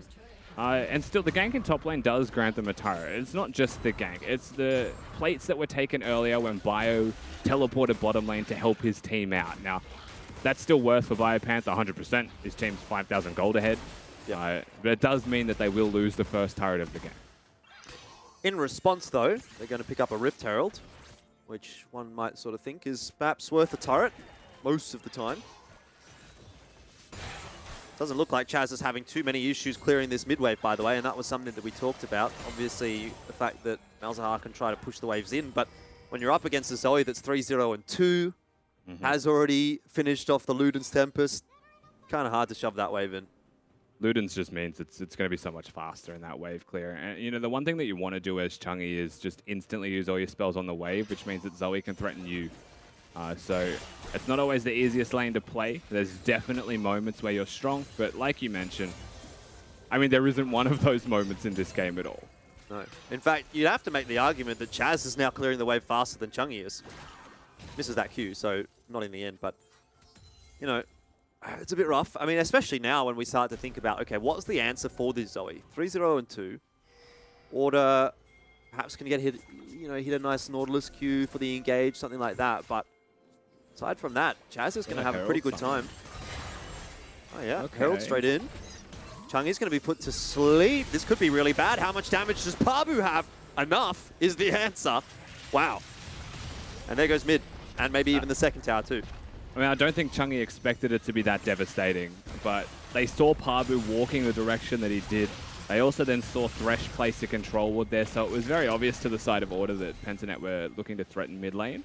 And still, the gank in top lane does grant them a turret. It's not just the gank. It's the plates that were taken earlier when Bio teleported bottom lane to help his team out. Now, that's still worth for Biopanther 100%. His team's 5,000 gold ahead. Yep. But it does mean that they will lose the first turret of the game. In response, though, they're going to pick up a Rift Herald, which one might sort of think is perhaps worth a turret most of the time. Doesn't look like Chaz is having too many issues clearing this mid wave, by the way, and that was something that we talked about. Obviously, the fact that Malzahar can try to push the waves in, but when you're up against a Zoe that's 3-0 and 2, has already finished off the Luden's Tempest, kind of hard to shove that wave in. Luden's just means it's going to be so much faster in that wave clear. And, you know, the one thing that you want to do as Chungi is just instantly use all your spells on the wave, which means that Zoe can threaten you. So it's not always the easiest lane to play. There's definitely moments where you're strong, but like you mentioned, I mean, there isn't one of those moments in this game at all. No. In fact, you'd have to make the argument that Chaz is now clearing the wave faster than Chungi is. Misses that Q, so not in the end, but, you know, it's a bit rough. I mean, especially now when we start to think about, okay, what's the answer for this Zoe? 3-0 and 2. Order perhaps can get hit, you know, hit a nice Nautilus Q for the engage, something like that, but aside from that, Chaz is going to have a pretty good time. Oh yeah, okay. Herald straight in. Chungi's going to be put to sleep. This could be really bad. How much damage does Pabu have? Enough is the answer. Wow. And there goes mid, and maybe even the second tower too. I mean, I don't think Chungi expected it to be that devastating, but they saw Pabu walking the direction that he did. They also then saw Thresh place a control ward there, so it was very obvious to the side of Order that Pentanet were looking to threaten mid lane.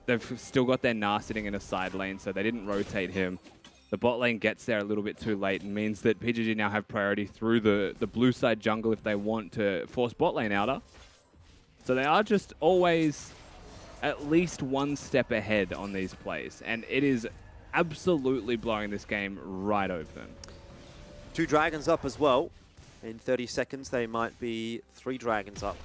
They've still got their Gnar sitting in a side lane, so they didn't rotate him. The bot lane gets there a little bit too late and means that PGG now have priority through the blue side jungle if they want to force bot lane outer. So they are just always at least one step ahead on these plays, and it is absolutely blowing this game right open. 2 dragons up as well. In 30 seconds, they might be 3 dragons up.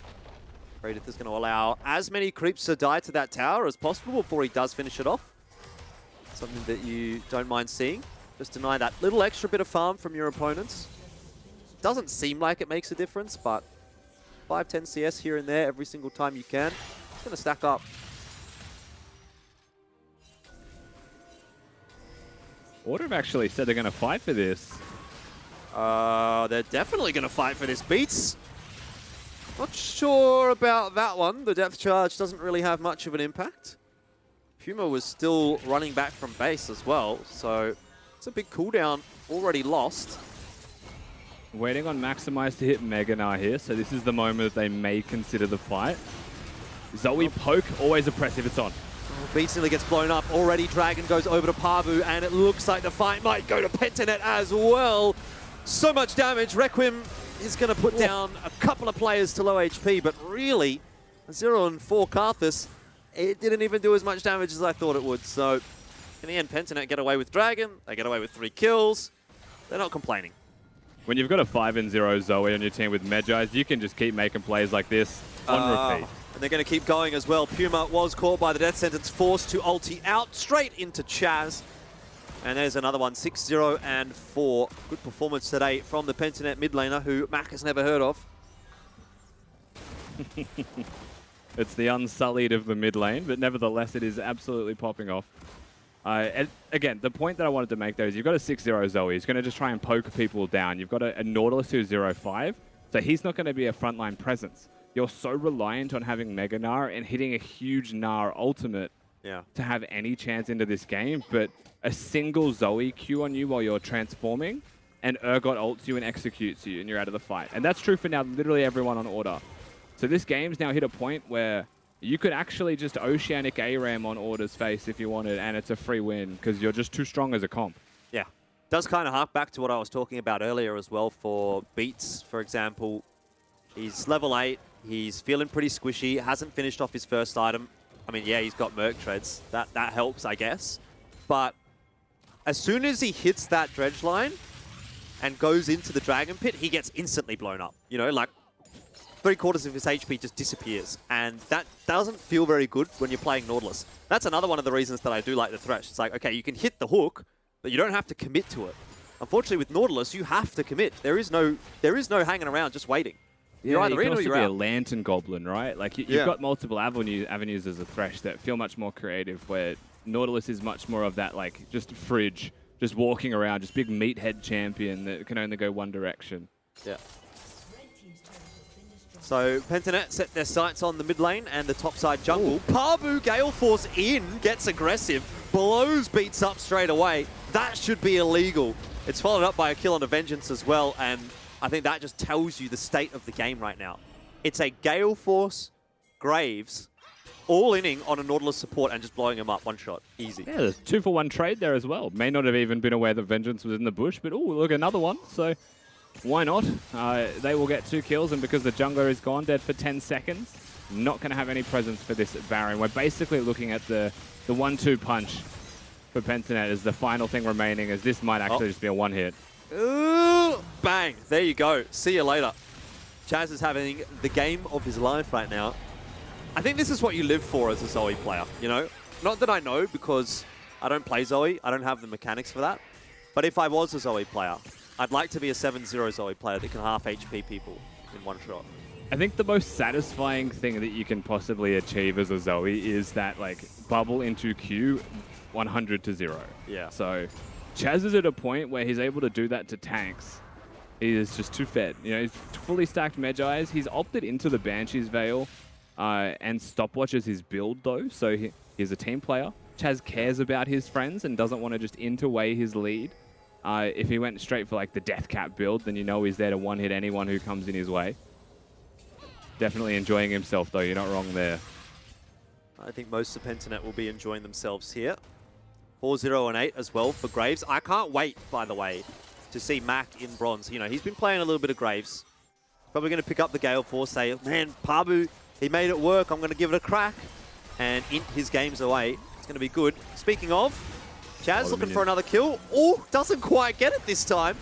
Praetor is going to allow as many creeps to die to that tower as possible before he does finish it off. Something that you don't mind seeing. Just deny that little extra bit of farm from your opponents. Doesn't seem like it makes a difference, but 5-10 CS here and there every single time you can. It's going to stack up. Order have actually said they're going to fight for this. They're definitely going to fight for this. Beats. Not sure about that one. The depth charge doesn't really have much of an impact. Puma was still running back from base as well, so it's a big cooldown already lost. Waiting on Maximize to hit Mega Gnar here, so this is the moment that they may consider the fight. Zoe poke, always oppressive, it's on. Beats nearly gets blown up. Already Dragon goes over to Pabu, and it looks like the fight might go to Pentanet as well. So much damage. Requiem is going to put down a couple of players to low HP, but really, 0 and 4 Karthus, it didn't even do as much damage as I thought it would. So in the end, Pentanet get away with Dragon. They get away with 3 kills. They're not complaining. When you've got a 5-0 Zoe on your team with Medjais, you can just keep making plays like this on repeat. And they're going to keep going as well. Puma was caught by the death sentence, forced to ulti out straight into Chaz. And there's another one, 6-0 and 4. Good performance today from the Pentanet mid laner, who Mac has never heard of. It's the unsullied of the mid lane, but nevertheless, it is absolutely popping off. And again, the point that I wanted to make, though, is you've got a 6-0 Zoe. He's going to just try and poke people down. You've got a Nautilus who's 0-5, so he's not going to be a frontline presence. You're so reliant on having Mega Gnar and hitting a huge Gnar ultimate to have any chance into this game, but a single Zoe Q on you while you're transforming, and Urgot ults you and executes you, and you're out of the fight. And that's true for now literally everyone on Order. So this game's now hit a point where you could actually just Oceanic ARAM on Order's face if you wanted, and it's a free win, because you're just too strong as a comp. Yeah. Does kind of hark back to what I was talking about earlier as well for Beats, for example. He's level 8. He's feeling pretty squishy, hasn't finished off his first item. I mean, yeah, he's got Merc Treads. That helps, I guess. But as soon as he hits that dredge line and goes into the Dragon Pit, he gets instantly blown up. You know, like 3/4 of his HP just disappears. And that doesn't feel very good when you're playing Nautilus. That's another one of the reasons that I do like the Thresh. It's like, okay, you can hit the hook, but you don't have to commit to it. Unfortunately, with Nautilus, you have to commit. There is no hanging around just waiting. You're either you in can or also you're be a out. Lantern Goblin, right? Like, you've got multiple avenues as a Thresh that feel much more creative, where Nautilus is much more of that, like, just fridge, just walking around, just big meathead champion that can only go one direction. Yeah. So Pentanet set their sights on the mid lane and the topside jungle. Pabu Gale Force in, gets aggressive, blows Beats up straight away. That should be illegal. It's followed up by a kill on a Vengeance as well, and I think that just tells you the state of the game right now. It's a Gale Force, Graves, all inning on a Nautilus support and just blowing him up one shot. Easy. Yeah, there's 2-for-1 trade there as well. May not have even been aware that Vengeance was in the bush, but look, another one. So why not? They will get 2 kills, and because the jungler is gone, dead for 10 seconds, not going to have any presence for this Baron. We're basically looking at the 1-2 punch for Pentanet as the final thing remaining, as this might actually just be a one-hit. Ooh, bang. There you go. See you later. Chaz is having the game of his life right now. I think this is what you live for as a Zoe player, you know? Not that I know, because I don't play Zoe. I don't have the mechanics for that. But if I was a Zoe player, I'd like to be a 7-0 Zoe player that can half HP people in one shot. I think the most satisfying thing that you can possibly achieve as a Zoe is that, like, bubble into Q 100 to 0. Yeah. So Chaz is at a point where he's able to do that to tanks. He is just too fed. You know, he's fully stacked Medjais. He's opted into the Banshee's Veil and stopwatches his build, though. So he's a team player. Chaz cares about his friends and doesn't want to just interweigh his lead. If he went straight for, like, the Death Cap build, then you know he's there to one-hit anyone who comes in his way. Definitely enjoying himself, though. You're not wrong there. I think most of Pentanet will be enjoying themselves here. 4-0 and 8 as well for Graves. I can't wait, by the way, to see Mac in bronze. You know, he's been playing a little bit of Graves. Probably going to pick up the Gale Force, say, man, Pabu, he made it work. I'm going to give it a crack. And int his games away. It's going to be good. Speaking of, Chaz looking for another kill. Oh, doesn't quite get it this time.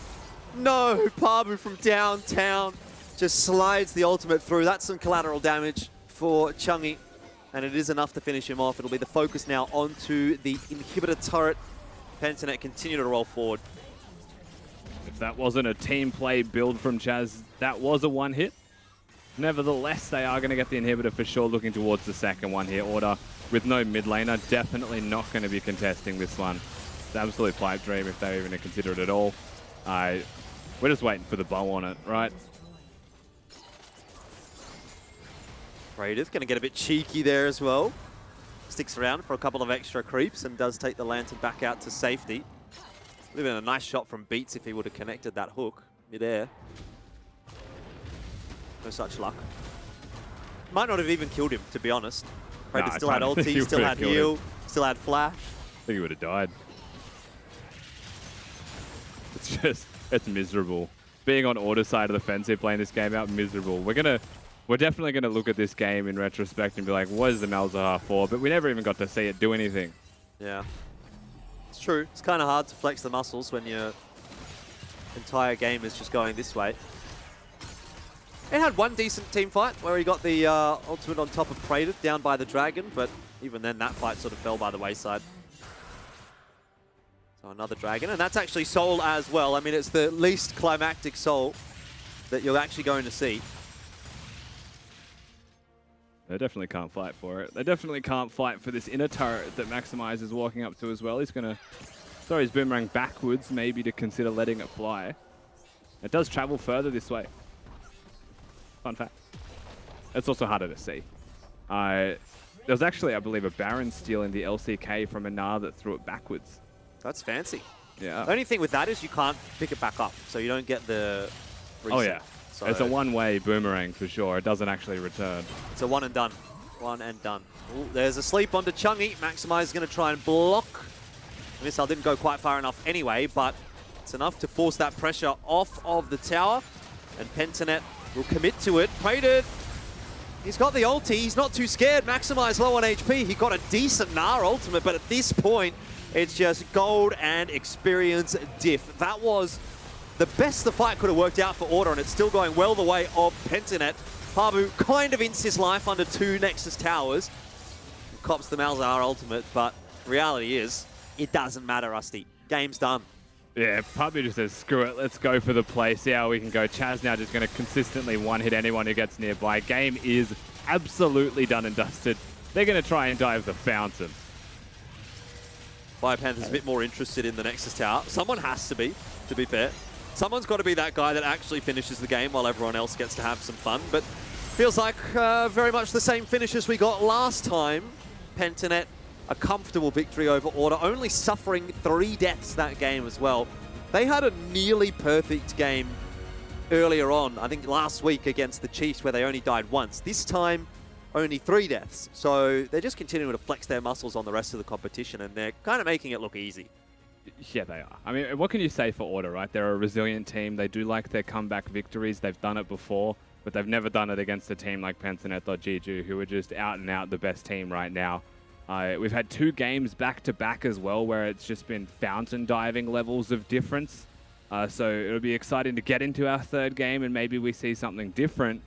No, Pabu from downtown just slides the ultimate through. That's some collateral damage for Chungy, and it is enough to finish him off. It'll be the focus now onto the inhibitor turret. Pentanet continue to roll forward. If that wasn't a team play build from Chaz, that was a one-hit. Nevertheless, they are going to get the inhibitor for sure, looking towards the second one here. Order with no mid laner, definitely not going to be contesting this one. It's an absolute pipe dream if they're even going to consider it at all. We're just waiting for the bow on it, right? Raiders going to get a bit cheeky there as well. sticks around for a couple of extra creeps and does take the Lantern back out to safety. Would have been a nice shot from Beats if he would have connected that hook mid-air. No such luck. Might not have even killed him, to be honest. Praetor still had ulti, still had heal, still had flash. I think he would have died. It's miserable. Being on Order side of the fence here, playing this game out, miserable. We're definitely gonna look at this game in retrospect and be like, what is the Malzahar for? But we never even got to see it do anything. Yeah. It's true. It's kind of hard to flex the muscles when your entire game is just going this way. It had one decent team fight where he got the ultimate on top of Praetor down by the dragon, but even then that fight sort of fell by the wayside. So another dragon, and that's actually Soul as well. I mean, it's the least climactic Soul that you're actually going to see. They definitely can't fight for it. They definitely can't fight for this inner turret that Maximize is walking up to as well. He's going to throw his boomerang backwards, maybe to consider letting it fly. It does travel further this way. Fun fact. It's also harder to see. There was actually, I believe, a Baron stealing the LCK from a Gnar that threw it backwards. That's fancy. Yeah. The only thing with that is you can't pick it back up, so you don't get the reset. Oh, yeah. So it's a one-way boomerang for sure. It doesn't actually return. it's a one and done. One and done. Ooh, there's a sleep onto Chungy. Maximize is going to try and block. The missile didn't go quite far enough anyway, but it's enough to force that pressure off of the tower. And Pentanet will commit to it. Praetor, he's got the ulti. He's not too scared. Maximize low on HP. He got a decent Gnar ultimate, but at this point, it's just gold and experience diff. That was the best the fight could have worked out for Order, and it's still going well the way of Pentanet. Pabu kind of ints his life under 2 Nexus towers. Cops the Malzahar ultimate, but reality is, it doesn't matter, Rusty. Game's done. Yeah, Pabu just says, screw it, let's go for the play, see how we can go. Chaz now just going to consistently one-hit anyone who gets nearby. Game is absolutely done and dusted. They're going to try and dive the fountain. Biopanther's a bit more interested in the Nexus tower. Someone has to be fair. Someone's got to be that guy that actually finishes the game while everyone else gets to have some fun. But feels like very much the same finish as we got last time. Pentanet, a comfortable victory over Order, only suffering 3 deaths that game as well. They had a nearly perfect game earlier on, I think last week against the Chiefs, where they only died once. This time, only 3 deaths. So they're just continuing to flex their muscles on the rest of the competition, and they're kind of making it look easy. Yeah, they are. I mean, what can you say for Order, right? They're a resilient team. They do like their comeback victories. They've done it before, but they've never done it against a team like Pentanet.gg, who are just out and out the best team right now. We've had 2 games back-to-back as well, where it's just been fountain diving levels of difference. So it'll be exciting to get into our 3rd game, and maybe we see something different.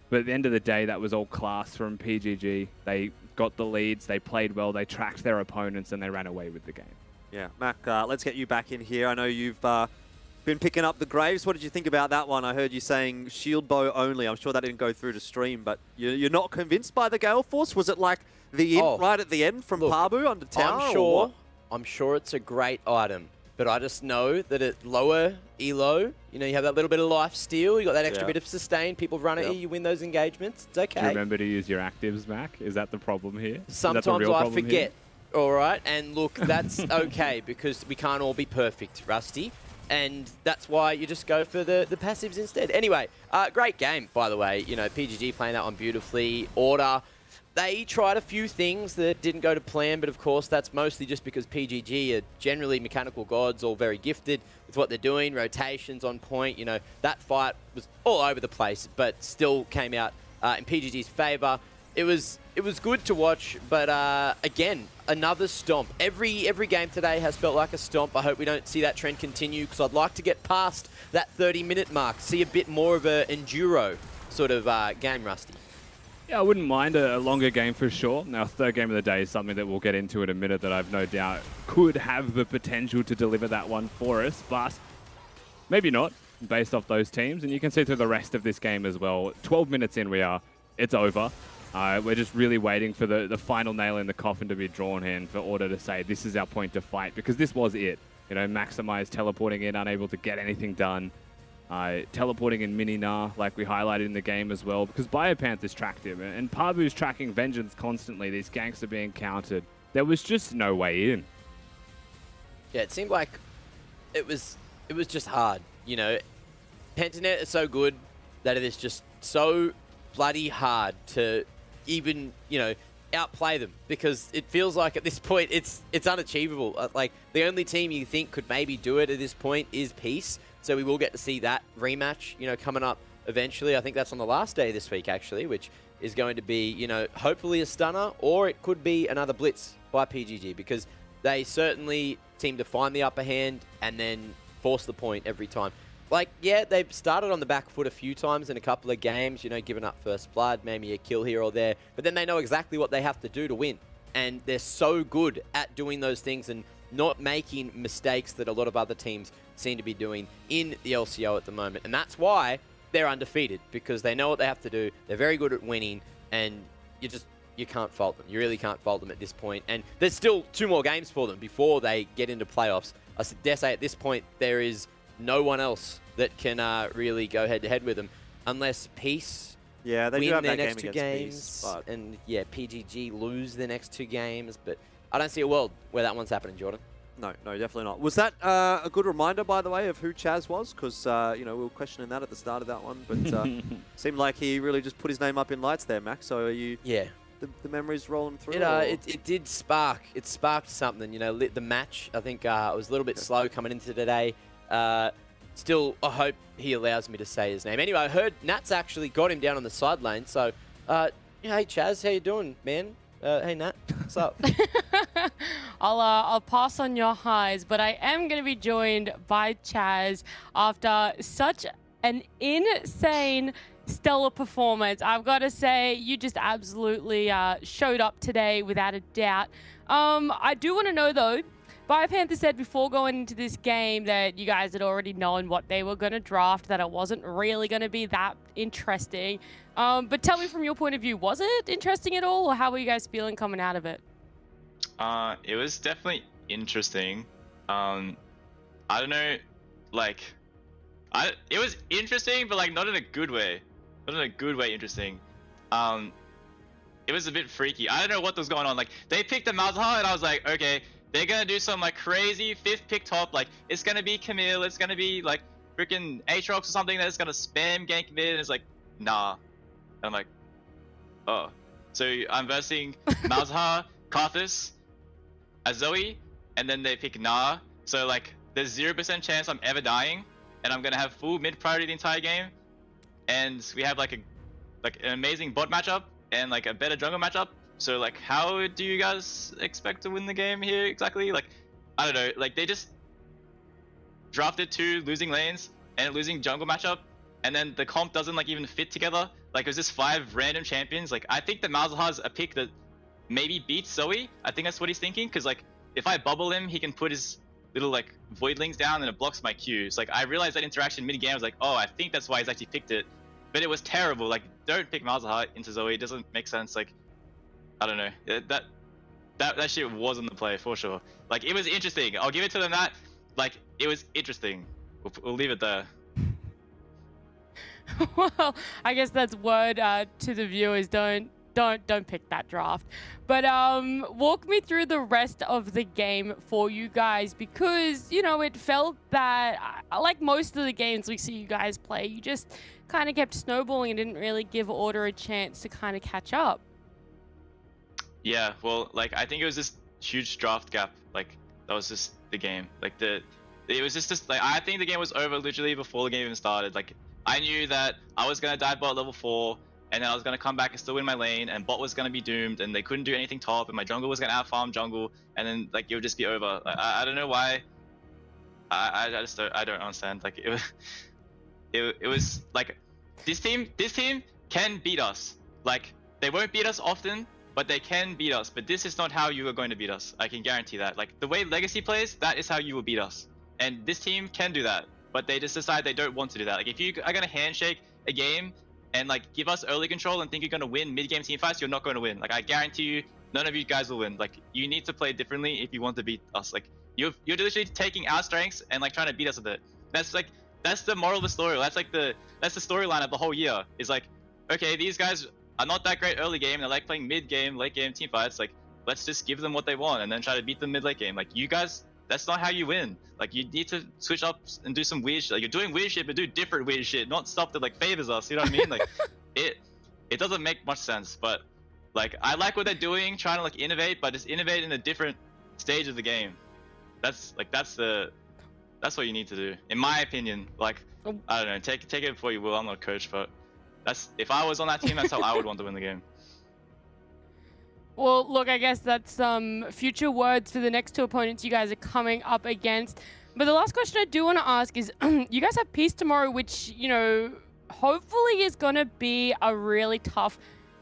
But at the end of the day, that was all class from PGG. They got the leads, they played well, they tracked their opponents, and they ran away with the game. Yeah, Mac, let's get you back in here. I know you've been picking up the Graves. What did you think about that one? I heard you saying shield bow only. I'm sure that didn't go through to stream, but you're not convinced by the Gale Force? Was it like the right at the end from Pabu under tower? I'm sure it's a great item, but I just know that at lower elo, you know, you have that little bit of life steal, you got that extra bit of sustain, people run at you, you win those engagements, it's okay. Do you remember to use your actives, Mac? Is that the problem here? Sometimes I forget. All right, and look, that's okay because we can't all be perfect, Rusty, and that's why you just go for the passives instead. Anyway, great game, by the way. You know, PGG playing that one beautifully. Order, they tried a few things that didn't go to plan, but of course that's mostly just because PGG are generally mechanical gods, all very gifted with what they're doing, rotations on point. You know, that fight was all over the place, but still came out in PGG's favor. It was good to watch, but again, another stomp. Every game today has felt like a stomp. I hope we don't see that trend continue, because I'd like to get past that 30-minute mark, see a bit more of an enduro sort of game, Rusty. Yeah, I wouldn't mind a longer game for sure. Now, 3rd game of the day is something that we'll get into in a minute that I've no doubt could have the potential to deliver that one for us, but maybe not, based off those teams. And you can see through the rest of this game as well. 12 minutes in we are. It's over. We're just really waiting for the final nail in the coffin to be drawn in for Order to say, this is our point to fight, because this was it. You know, Maximize teleporting in, unable to get anything done. teleporting in mini-Nah, like we highlighted in the game as well, because Biopanther's tracked him, and Pabu's tracking Vengeance constantly. These ganks are being countered. There was just no way in. Yeah, it seemed like it was just hard. You know, Pentanet is so good that it is just so bloody hard to even, you know, outplay them, because it feels like at this point it's unachievable. Like, the only team you think could maybe do it at this point is Peace. So we will get to see that rematch, you know, coming up eventually. I think that's on the last day this week, actually, which is going to be, you know, hopefully a stunner, or it could be another blitz by PGG, because they certainly seem to find the upper hand and then force the point every time. Like, yeah, they've started on the back foot a few times in a couple of games, you know, giving up first blood, maybe a kill here or there, but then they know exactly what they have to do to win. And they're so good at doing those things and not making mistakes that a lot of other teams seem to be doing in the LCO at the moment. And that's why they're undefeated, because they know what they have to do. They're very good at winning, and you can't fault them. You really can't fault them at this point. And there's still 2 more games for them before they get into playoffs. I dare say at this point there is no one else that can really go head-to-head with them, unless Peace they do win have their that next game 2 against games, Peace, but and yeah, PGG lose their next 2 games. But I don't see a world where that one's happening, Jordan. No, definitely not. Was that a good reminder, by the way, of who Chaz was? Because, you know, we were questioning that at the start of that one, but seemed like he really just put his name up in lights there, Max. So are you... Yeah. The memories rolling through? It did spark. It sparked something, you know, the match. I think it was a little bit slow coming into today. Still, I hope he allows me to say his name. Anyway, I heard Nat's actually got him down on the side lane. So, hey, Chaz, how you doing, man? Hey, Nat, what's up? I'll pass on your highs, but I am going to be joined by Chaz after such an insane stellar performance. I've got to say, you just absolutely showed up today without a doubt. I do want to know, though, Biopanther said before going into this game that you guys had already known what they were going to draft, that it wasn't really going to be that interesting. But tell me from your point of view, was it interesting at all, or how were you guys feeling coming out of it? It was definitely interesting. I don't know, like, it was interesting, but like not in a good way. Not in a good way interesting. It was a bit freaky. I don't know what was going on. Like, they picked a Malzahar, and I was like, okay, they're gonna do some like crazy 5th pick top. Like, it's gonna be Camille, it's gonna be like freaking Aatrox or something that's gonna spam gank mid, and it's like, nah. And I'm like, oh. So I'm versing Malzahar, Karthus, Azoe, and then they pick Nah. So like, there's 0% chance I'm ever dying, and I'm gonna have full mid priority the entire game. And we have like an amazing bot matchup and like a better jungle matchup. So like, how do you guys expect to win the game here exactly? Like, I don't know. Like, they just drafted 2 losing lanes and a losing jungle matchup, and then the comp doesn't like even fit together. Like, it was just 5 random champions. Like, I think that Malzahar's a pick that maybe beats Zoe. I think that's what he's thinking, because like, if I bubble him, he can put his little like voidlings down and it blocks my Qs. Like, I realized that interaction mid game. I was like, oh, I think that's why he's actually picked it, but it was terrible. Like, don't pick Malzahar into Zoe. It doesn't make sense. Like, I don't know. That shit was in the play for sure. Like, it was interesting. I'll give it to them that. Like, it was interesting. We'll leave it there. Well, I guess that's word to the viewers. Don't pick that draft. But walk me through the rest of the game for you guys, because, you know, it felt that, like most of the games we see you guys play, you just kind of kept snowballing and didn't really give Order a chance to kind of catch up. Yeah, well, like, I think it was this huge draft gap. Like, that was just the game. Like, it was just this, like, I think the game was over literally before the game even started. Like, I knew that I was gonna die bot level 4, and then I was gonna come back and still win my lane, and bot was gonna be doomed, and they couldn't do anything top, and my jungle was gonna out-farm jungle, and then like, it would just be over. I don't know why. I don't understand. Like, it was like, this team can beat us. Like, they won't beat us often, but they can beat us. But this is not how you are going to beat us. I can guarantee that. Like, the way Legacy plays, that is how you will beat us. And this team can do that, but they just decide they don't want to do that. Like, if you are gonna handshake a game and like give us early control and think you're gonna win mid-game team fights, you're not going to win. Like, I guarantee you, none of you guys will win. Like, you need to play differently if you want to beat us. Like, you're literally taking our strengths and like trying to beat us with it. That's that's the moral of the story. That's like the storyline of the whole year. Is like, okay, these guys are not that great early game. They're like playing mid game, late game team fights. Like, let's just give them what they want and then try to beat them mid late game. Like, you guys, that's not how you win. Like, you need to switch up and do some weird shit. Like, you're doing weird shit, but do different weird shit, not stuff that like favors us. You know what I mean? Like, it doesn't make much sense. But like, I like what they're doing, trying to like innovate, but just innovate in a different stage of the game. That's what you need to do, in my opinion. Like, I don't know, take it for you will. I'm not a coach, but that's, if I was on that team, that's how I would want to win the game. Well, look, I guess that's some future words for the next two opponents you guys are coming up against. But the last question I do want to ask is, you guys have Peace tomorrow, which, you know, hopefully is going to be a really tough,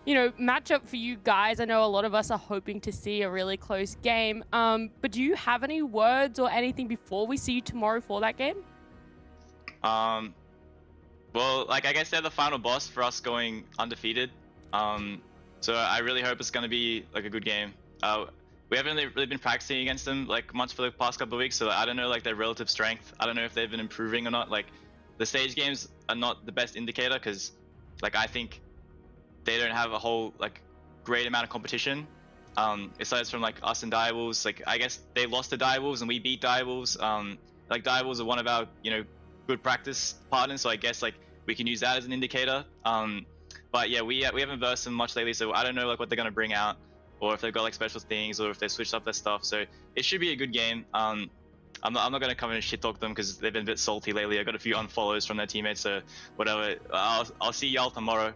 you know, matchup for you guys. I know a lot of us are hoping to see a really close game. But do you have any words or anything before we see you tomorrow for that game? Well, like, I guess they're the final boss for us going undefeated. So I really hope it's going to be like a good game. We haven't really been practicing against them like much for the past couple of weeks, so I don't know like their relative strength. I don't know if they've been improving or not. Like, the stage games are not the best indicator because, like, I think they don't have a whole like great amount of competition. Aside from like us and Direwolves, like, I guess they lost to Direwolves and we beat Direwolves. Like, Direwolves are one of our, you know, good practice partners, so I guess like we can use that as an indicator. But yeah, we haven't versed them much lately, so I don't know like what they're gonna bring out, or if they've got like special things, or if they switched up their stuff. So it should be a good game. I'm not gonna come in and shit talk them because they've been a bit salty lately. I got a few unfollows from their teammates, so whatever. I'll see y'all tomorrow,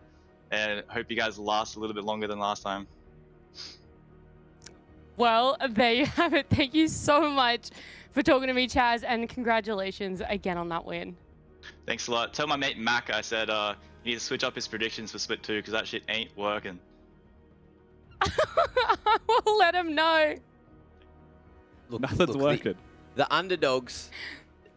and hope you guys last a little bit longer than last time. Well, there you have it. Thank you so much for talking to me, Chaz, and congratulations again on that win. Thanks a lot. Tell my mate Mac I said he needs to switch up his predictions for Split 2 because that shit ain't working. We'll let him know. Nothing's working. The underdogs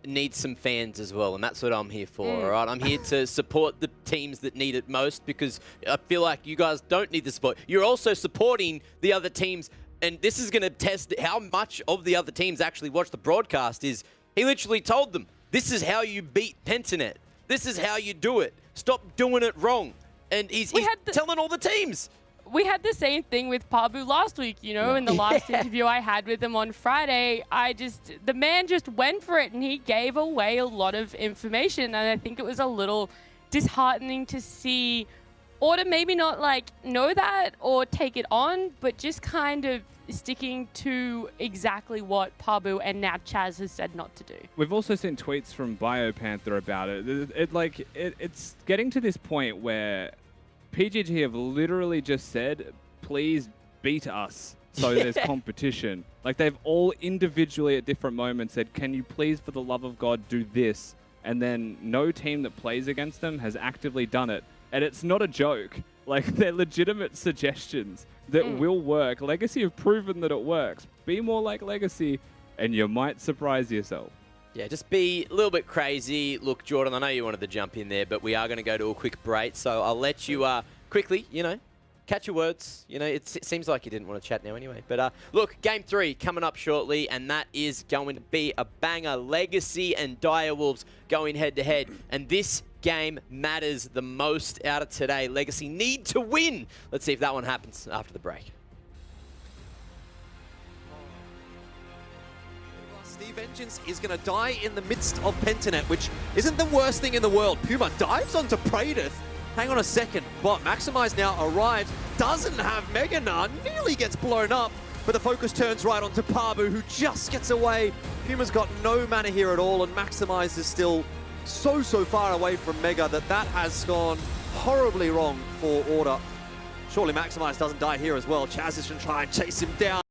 need some fans as well, and that's what I'm here for, all right? I'm here to support the teams that need it most because I feel like you guys don't need the support. You're also supporting the other teams, and this is going to test how much of the other teams actually watch the broadcast. Is he literally told them, this is how you beat Pentanet. This is how you do it. Stop doing it wrong. And he's telling all the teams. We had the same thing with Pabu last week, you know, in the last interview I had with him on Friday. The man just went for it and he gave away a lot of information. And I think it was a little disheartening to see ORD maybe not like know that or take it on, but just kind of sticking to exactly what Pabu and now Chaz has said not to do. We've also seen tweets from BioPanther about it. It's getting to this point where PGG have literally just said, please beat us so there's competition. Like, they've all individually at different moments said, can you please, for the love of God, do this? And then no team that plays against them has actively done it. And it's not a joke. Like, they're legitimate suggestions that will work. Legacy have proven that it works. Be more like Legacy, and you might surprise yourself. Yeah, just be a little bit crazy. Look, Jordan, I know you wanted to jump in there, but we are going to go to a quick break, so I'll let you quickly, you know, catch your words. You know, it seems like you didn't want to chat now anyway. But look, Game 3 coming up shortly, and that is going to be a banger. Legacy and Direwolves going head-to-head, and this game matters the most out of today. Legacy need to win. Let's see if that one happens after the break. Vengeance is going to die in the midst of Pentanet, which isn't the worst thing in the world. Puma dives onto Praedith. Hang on a second. But Maximize now arrives. Doesn't have Mega Nut. Nearly gets blown up. But the focus turns right onto Pabu, who just gets away. Puma's got no mana here at all, and Maximize is still so far away from Mega that has gone horribly wrong for ORD. Surely Maximize doesn't die here as well. Chaz is going to try and chase him down.